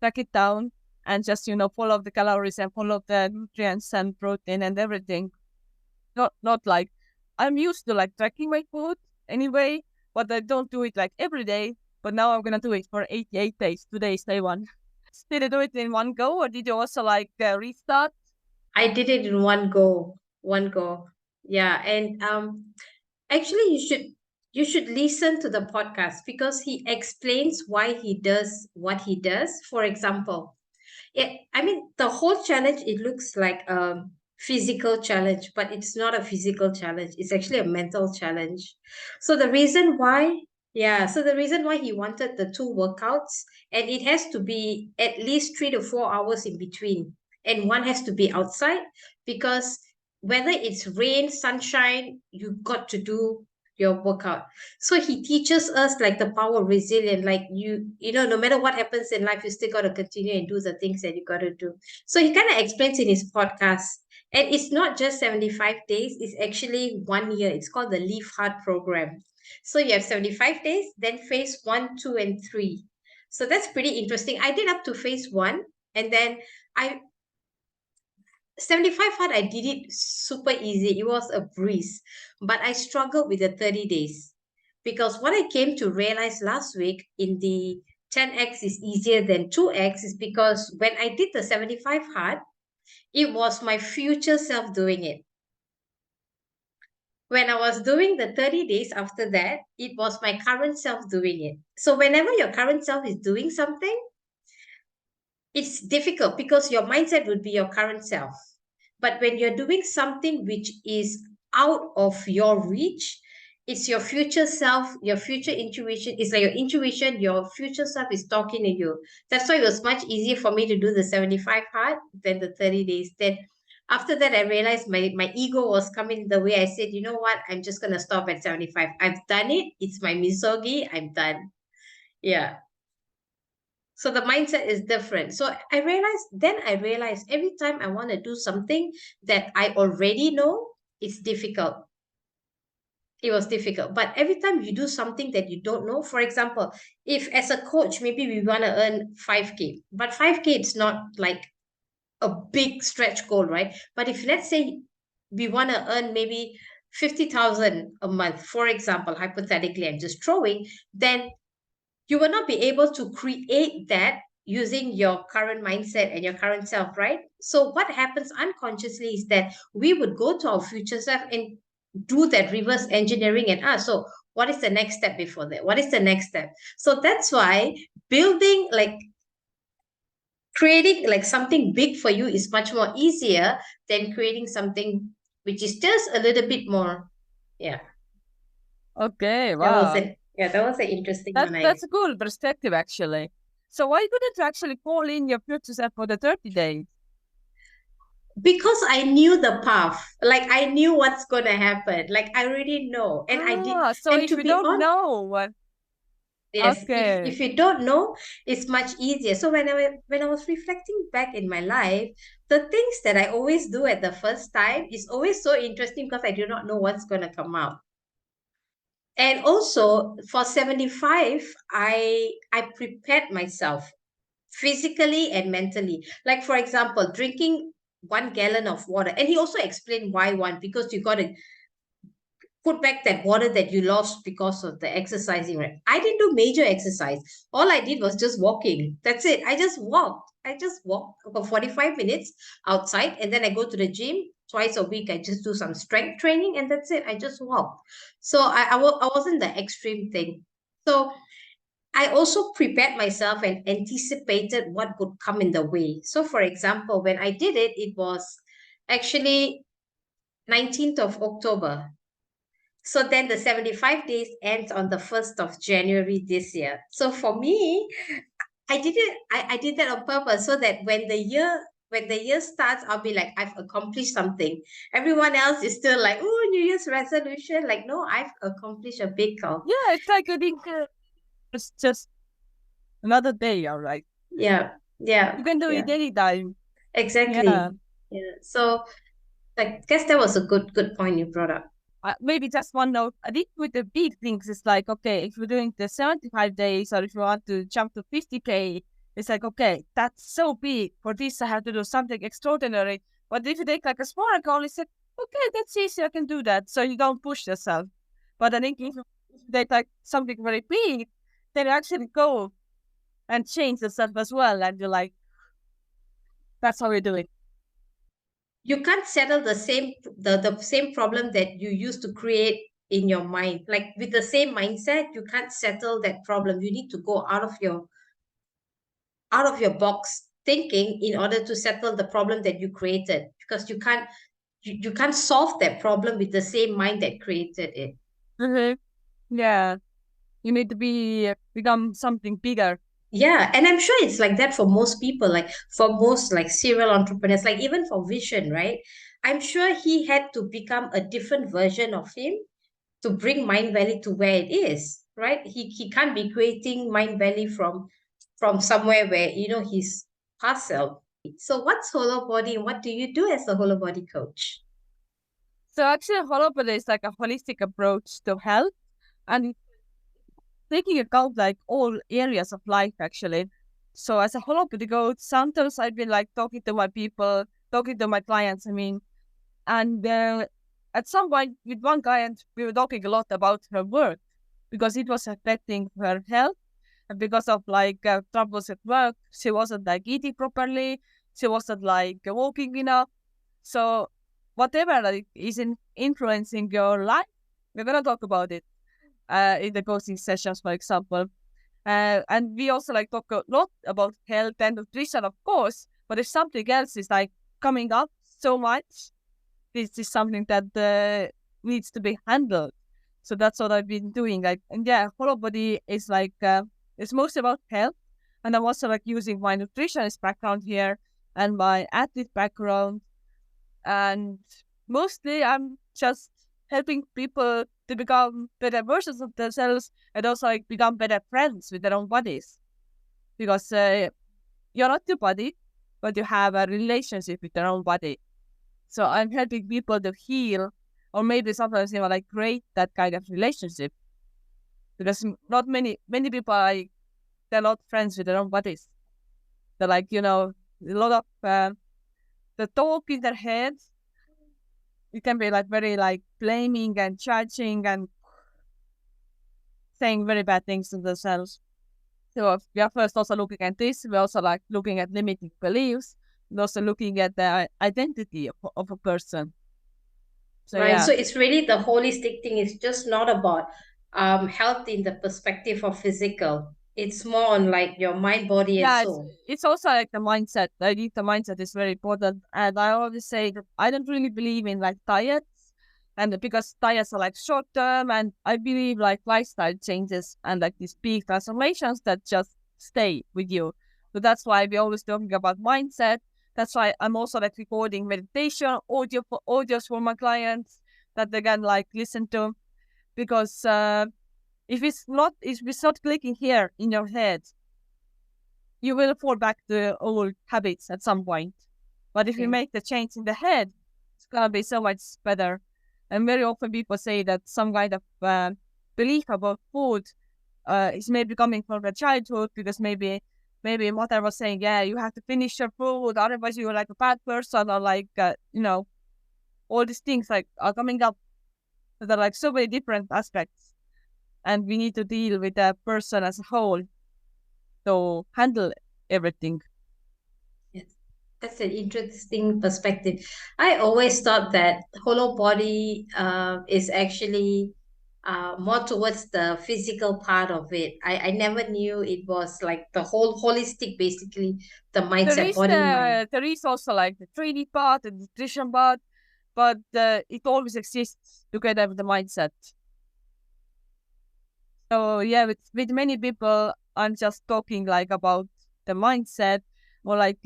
track it down and just, follow the calories and follow the nutrients and protein and everything. Not like I'm used to like tracking my food anyway, but I don't do it like every day. But now I'm gonna do it for 88 days. Today is day one. Did you do it in one go, or did you also like restart? I did it in one go. One go. Yeah. And actually you should listen to the podcast because he explains why he does what he does. For example, I mean, the whole challenge, it looks like a physical challenge, but it's not a physical challenge. It's actually a mental challenge. So the reason why, yeah, so the reason why he wanted the two workouts, and it has to be at least 3 to 4 hours in between, and one has to be outside because whether it's rain, sunshine, you got to do your workout. So he teaches us like the power of resilience, like no matter what happens in life, you still got to continue and do the things that you got to do. So he kind of explains in his podcast, and it's not just 75 days, it's actually 1 year. It's called the Leaf Hard program. So you have 75 days, then phase 1, 2, and 3. So that's pretty interesting. I did up to phase 1, and then I 75 hard, I did it super easy. It was a breeze. But I struggled with the 30 days because what I came to realize last week in the 10x is easier than 2x is because when I did the 75 hard, it was my future self doing it. When I was doing the 30 days after that, it was my current self doing it. So whenever your current self is doing something, it's difficult because your mindset would be your current self. But when you're doing something which is out of your reach, it's your future self, your future intuition. It's like your intuition, your future self is talking to you. That's why it was much easier for me to do the 75 hard than the 30 days. Then after that, I realized my ego was coming the way. I said, you know what? I'm just going to stop at 75. I've done it. It's my misogi. I'm done. Yeah. So the mindset is different. So I realized every time I want to do something that I already know, it's difficult. It was difficult. But every time you do something that you don't know, for example, if as a coach, maybe we want to earn 5K, but 5K, it's not like a big stretch goal, right? But if let's say we want to earn maybe 50,000 a month, for example, hypothetically, I'm just throwing, then you will not be able to create that using your current mindset and your current self, right? So what happens unconsciously is that we would go to our future self and do that reverse engineering and ask, so what is the next step before that? What is the next step? So that's why building, like creating like something big for you is much more easier than creating something which is just a little bit more. Yeah. Okay, That was wow. it. Yeah, that was an interesting That one. that's a cool perspective actually. So why couldn't you actually call in your future self for the 30 days? Because I knew the path, like I knew what's gonna happen, like I already know, and I did. So And if to you be don't honest, know what, yes, okay. if you don't know, it's much easier. So when I was reflecting back in my life, the things that I always do at the first time is always so interesting because I do not know what's gonna come out. And also for 75, I prepared myself physically and mentally. Like for example, drinking 1 gallon of water. And he also explained why one, because you got to put back that water that you lost because of the exercising, right? I didn't do major exercise. All I did was just walking. That's it. I just walked. I just walked for 45 minutes outside, and then I go to the gym twice a week. I just do some strength training, and that's it. I just walked. So I wasn't the extreme thing. So I also prepared myself and anticipated what would come in the way. So, for example, when I did it, it was actually 19th of October. So then the 75 days ends on the 1st of January this year. So for me, I did that on purpose so that when the year starts, I'll be like, I've accomplished something. Everyone else is still like, oh, New Year's resolution. Like, no, I've accomplished a big goal. Yeah, it's like I think it's just another day, all right. Yeah, yeah, You can do yeah. it anytime. Yeah. Exactly. Yeah. So I guess that was a good point you brought up. Maybe just one note. I think with the big things, it's like, okay, if you're doing the 75 days or if you want to jump to 50K, It's like, okay, that's so big. For this, I have to do something extraordinary. But if you take like a smaller goal, it's like, okay, that's easy. I can do that. So you don't push yourself. But I think if you take like something very big, then you actually go and change yourself as well. And you're like, that's how you do it. You can't settle the same problem that you used to create in your mind. Like with the same mindset, you can't settle that problem. You need to go out of your box thinking in order to settle the problem that you created, because you can't solve that problem with the same mind that created it. Mm-hmm. Yeah. You need to become something bigger. Yeah, and I'm sure it's like that for most people, like for most like serial entrepreneurs, like even for Vision, right? I'm sure he had to become a different version of him to bring Mind Valley to where it is, right? He can't be creating Mind Valley from somewhere where he's parcel. So what's Hollow Body and what do you do as a Hollow Body coach? So actually, holopathy is like a holistic approach to health and taking account like all areas of life actually. So as a holopathy coach, sometimes I've been like talking to my people, talking to my clients. I mean, and at some point with one client, we were talking a lot about her work because it was affecting her health. And because of like troubles at work, she wasn't like eating properly, she wasn't like walking enough. So whatever like is influencing your life, we're gonna talk about it in the coaching sessions, for example. And we also like talk a lot about health and nutrition, of course. But if something else is like coming up so much, this is something that needs to be handled. So that's what I've been doing. Like, and yeah, Hollow Body is like it's mostly about health, and I'm also like using my nutritionist background here and my athlete background, and mostly I'm just helping people to become better versions of themselves and also like become better friends with their own bodies, because you're not your body, but you have a relationship with their own body. So I'm helping people to heal, or maybe sometimes like create that kind of relationship, because not many people are like, they're not friends with their own bodies. They're like a lot of the talk in their heads. It can be like very like blaming and judging and saying very bad things to themselves. So we are first also looking at this. We're also like looking at limiting beliefs. We're also looking at the identity of a person. So Right. yeah, So it's really the holistic thing. It's just not about health in the perspective of physical. It's more on like your mind, body, and yeah, soul. it's also like the mindset. I think the mindset is very important, and I always say that I don't really believe in like diets, and because diets are like short term, and I believe like lifestyle changes and like these big transformations that just stay with you. So that's why we always talking about mindset. That's why I'm also like recording meditation audios for my clients that they can like listen to, because if it's not clicking here in your head, you will fall back to old habits at some point. But if you Yeah. make the change in the head, it's gonna be so much better. And very often people say that some kind of belief about food is maybe coming from their childhood, because maybe mother was saying, yeah, you have to finish your food, otherwise you're like a bad person, or like all these things like are coming up. There are like so many different aspects, and we need to deal with the person as a whole to handle everything. Yes. That's an interesting perspective. I always thought that hollow body is actually more towards the physical part of it. I never knew it was like the whole holistic, basically, the There mindset, is body, mind. also like the training part, the nutrition part, but it always exists together with the mindset. So yeah, with many people, I'm just talking like about the mindset, or like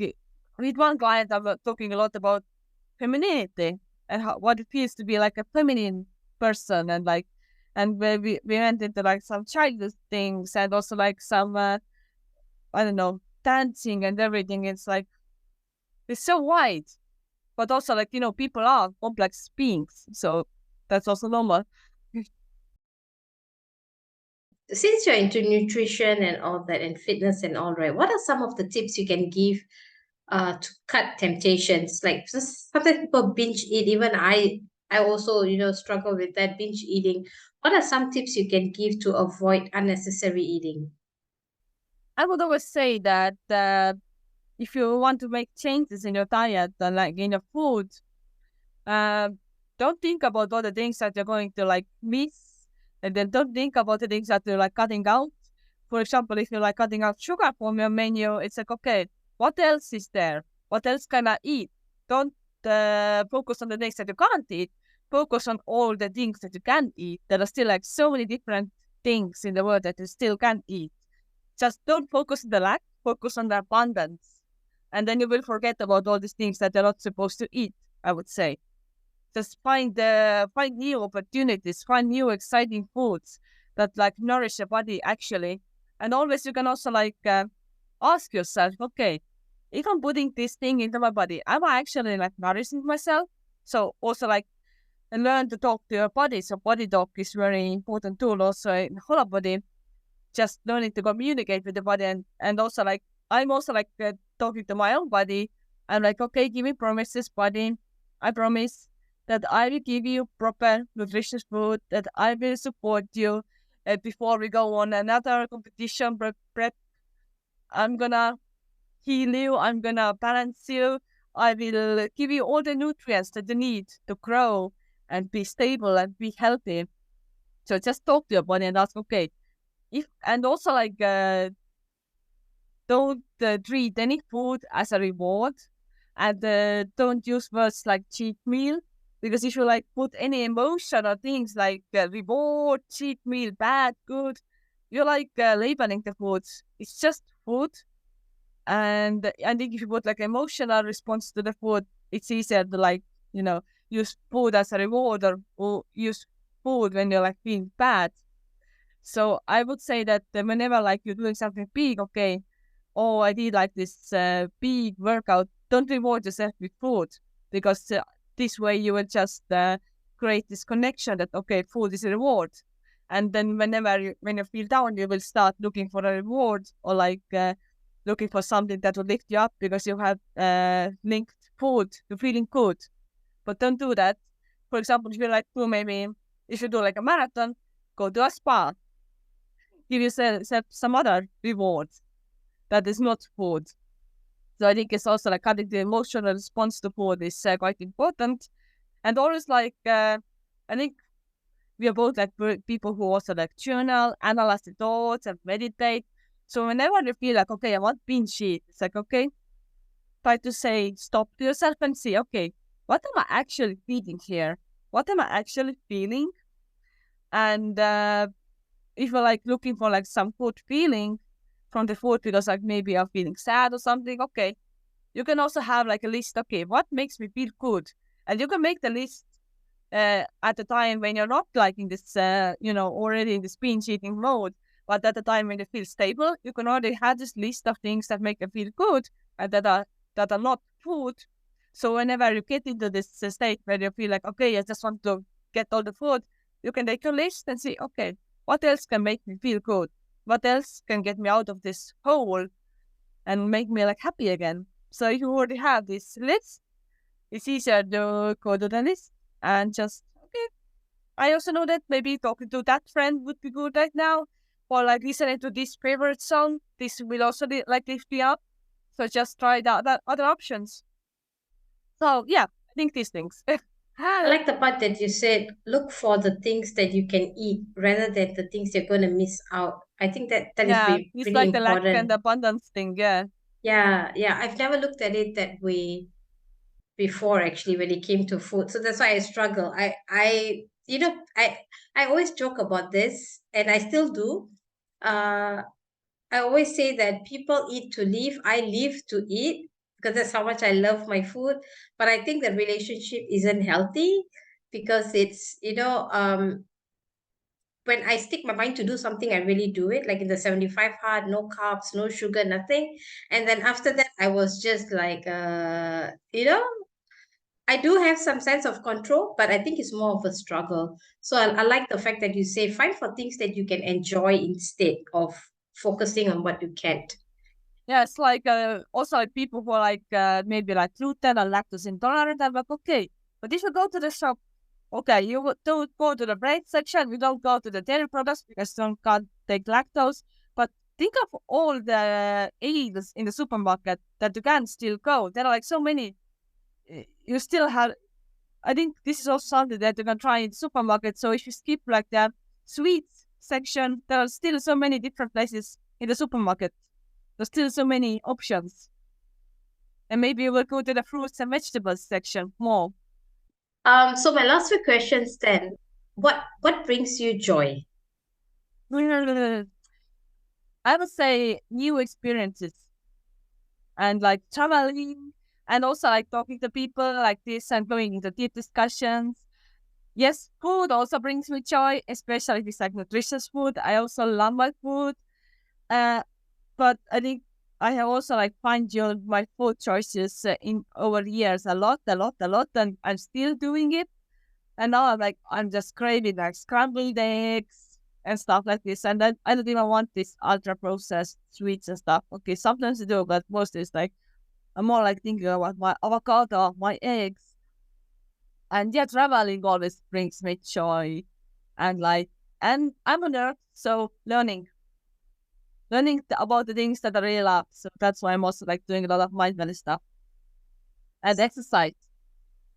with one client, I'm talking a lot about femininity and what it feels to be like a feminine person, and like, and where we went into like some childhood things, and also like some I don't know, dancing and everything. It's like it's so wide, but also like people are complex beings, so that's also normal. Since you're into nutrition and all that and fitness and all, right, what are some of the tips you can give to cut temptations? Like sometimes people binge eat. Even I also, struggle with that binge eating. What are some tips you can give to avoid unnecessary eating? I would always say that if you want to make changes in your diet, like in your food, uh, don't think about all the things that you're going to like miss, and then don't think about the things that you're like cutting out. For example, if you're like cutting out sugar from your menu, it's like, okay, what else is there? What else can I eat? Don't focus on the things that you can't eat. Focus on all the things that you can eat. There are still like so many different things in the world that you still can eat. Just don't focus on the lack, focus on the abundance. And then you will forget about all these things that you're not supposed to eat, I would say. Just find new opportunities, find new exciting foods that like nourish your body actually. And always you can also like ask yourself, okay, if I'm putting this thing into my body, am I actually like nourishing myself? So also like and learn to talk to your body. So body talk is very important tool also in the whole body. Just learning to communicate with the body, and also like I'm also like talking to my own body. I'm like, okay, give me promises, body. I promise that I will give you proper nutritious food, that I will support you before we go on another competition prep. I'm gonna heal you, I'm gonna balance you, I will give you all the nutrients that you need to grow and be stable and be healthy. So just talk to your body and ask, okay, if and also like don't treat any food as a reward, and don't use words like cheat meal, because if you like put any emotion or things like reward, cheat meal, bad, good, you're like labeling the foods. It's just food. And I think if you put like emotional response to the food, it's easier to like, you know, use food as a reward, or use food when you're like feeling bad. So I would say that whenever like you're doing something big, okay, oh, I did like this big workout, don't reward yourself with food, because this way you will just create this connection that, okay, food is a reward. And then when you feel down, you will start looking for a reward, or like looking for something that will lift you up because you have linked food to feeling good. But don't do that. For example, if you like to maybe, if you do like a marathon, go to a spa, give yourself some other rewards that is not food. So I think it's also like having the emotional response to food is quite important. And always like, I think we are both like people who also like journal, analyze the thoughts and meditate. So whenever you feel like, okay, I want binge eat, it's like, okay, try to say stop to yourself and see, okay, what am I actually feeling here? What am I actually feeling? And if you're like looking for like some good feeling from the food because like maybe I'm feeling sad or something, okay, you can also have like a list, okay, what makes me feel good? And you can make the list at the time when you're not liking this, already in this binge eating mode. But at the time when you feel stable, you can already have this list of things that make you feel good and that are not food. So whenever you get into this state where you feel like, okay, I just want to get all the food, you can take a list and see, okay, what else can make me feel good? What else can get me out of this hole and make me like happy again? So if you already have this list, it's easier to go to the list and just, okay. I also know that maybe talking to that friend would be good right now, or like listening to this favorite song. This will also like lift me up. So just try that other options. So yeah, I think these things. I like the part that you said, look for the things that you can eat rather than the things you're going to miss out. I think that is Yeah, it's pretty like the lack and important. abundance thing. Yeah, Yeah, yeah. I've never looked at it that way before, actually, when it came to food. So that's why I struggle. I always joke about this, and I still do. Uh, I always say that people eat to live. I live to eat because that's how much I love my food. But I think the relationship isn't healthy because when I stick my mind to do something, I really do it. Like in the 75 hard, no carbs, no sugar, nothing. And then after that, I was just like, I do have some sense of control, but I think it's more of a struggle. So I like the fact that you say find for things that you can enjoy instead of focusing on what you can't. Yeah, it's like also like people who are like maybe like gluten or lactose intolerant. I'm like, okay, but if you go to the shop, okay, don't go to the bread section. You don't go to the dairy products because you can't take lactose. But think of all the aisles in the supermarket that you can still go. There are like so many. You still have. I think this is also something that you can try in the supermarket. So if you skip like the sweets section, there are still so many different places in the supermarket. There's still so many options. And maybe we'll go to the fruits and vegetables section more. So my last few questions then. What brings you joy? I would say new experiences and like traveling and also like talking to people like this and going into deep discussions. Yes, food also brings me joy, especially if it's like nutritious food. I also love my food. Uh, but I think I have also like fine-tuned my food choices in over years a lot, and I'm still doing it. And now I'm just craving like scrambled eggs and stuff like this. And then I don't even want this ultra processed sweets and stuff. Okay, sometimes I do, but mostly it's like I'm more like thinking about my avocado, my eggs. And yeah, traveling always brings me joy. And like and I'm a nerd, so learning about the things that I really love. So that's why I'm also like doing a lot of mindfulness stuff. And exercise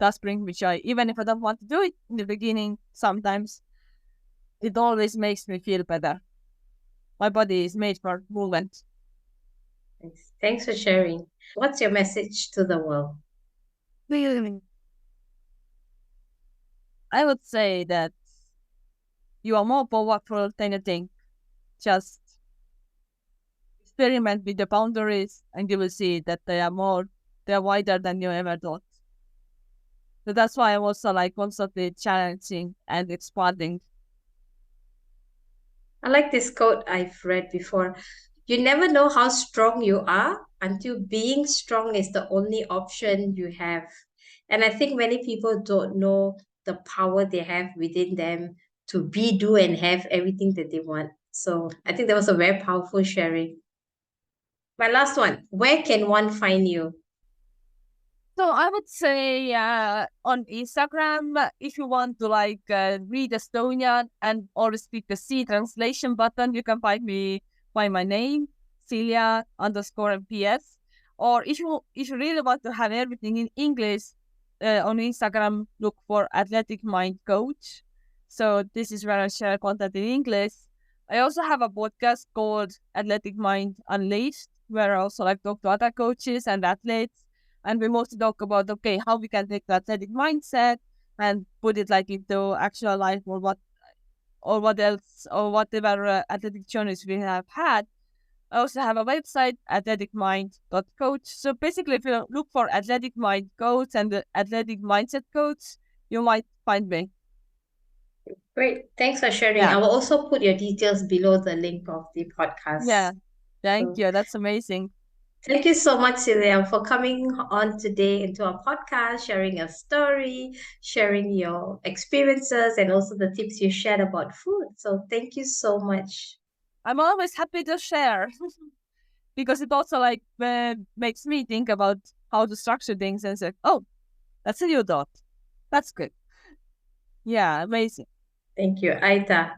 does bring me joy. Even if I don't want to do it in the beginning, sometimes it always makes me feel better. My body is made for movement. Thanks for sharing. What's your message to the world? I would say that you are more powerful than you think. Just experiment with the boundaries and you will see that they are wider than you ever thought. So that's why I'm also like constantly challenging and expanding. I like this quote I've read before. You never know how strong you are until being strong is the only option you have. And I think many people don't know the power they have within them to be, do, and have everything that they want. So I think that was a very powerful sharing. My last one, where can one find you? So I would say on Instagram, if you want to like read Estonian and or speak the C translation button, you can find me by my name, Silja underscore PS. Or if you really want to have everything in English, on Instagram, look for Athletic Mind Coach. So this is where I share content in English. I also have a podcast called Athletic Mind Unleashed, where I also like talk to other coaches and athletes, and we mostly talk about okay how we can take the athletic mindset and put it like into actual life or what else or whatever athletic journeys we have had. I also have a website athleticmind.coach. So basically if you look for athletic mind coach and the athletic mindset coach, you might find me. Great. Thanks for sharing. Yeah. I will also put your details below the link of the Yeah, podcast. thank So you, that's amazing. thank you so much, Silja, for coming on today into our podcast, sharing your story, sharing your experiences, and also the tips you shared about food. So thank you so much. I'm always happy to share because it also like makes me think about how to structure things and say, oh, that's a new thought. That's good. Yeah, amazing. Thank you, Aita.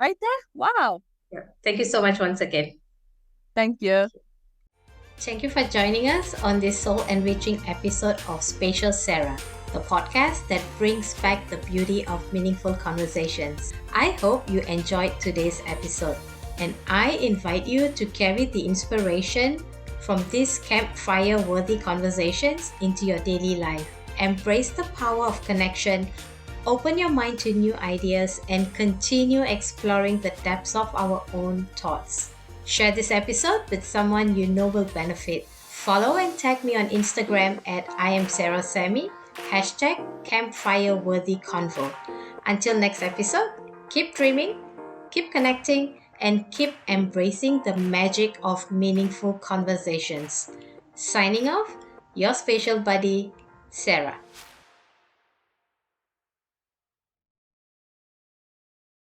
Right there? Wow. Yeah. Thank you so much once again. Thank you. Thank you for joining us on this soul enriching episode of Spatial Sarah, the podcast that brings back the beauty of meaningful conversations. I hope you enjoyed today's episode, and I invite you to carry the inspiration from these campfire worthy conversations into your daily life. Embrace the power of connection, open your mind to new ideas, and continue exploring the depths of our own thoughts. Share this episode with someone you know will benefit. Follow and tag me on Instagram at I am Sarah Sammy, hashtag campfireworthyconvo. Until next episode, keep dreaming, keep connecting, and keep embracing the magic of meaningful conversations. Signing off, your spatial buddy, Sarah.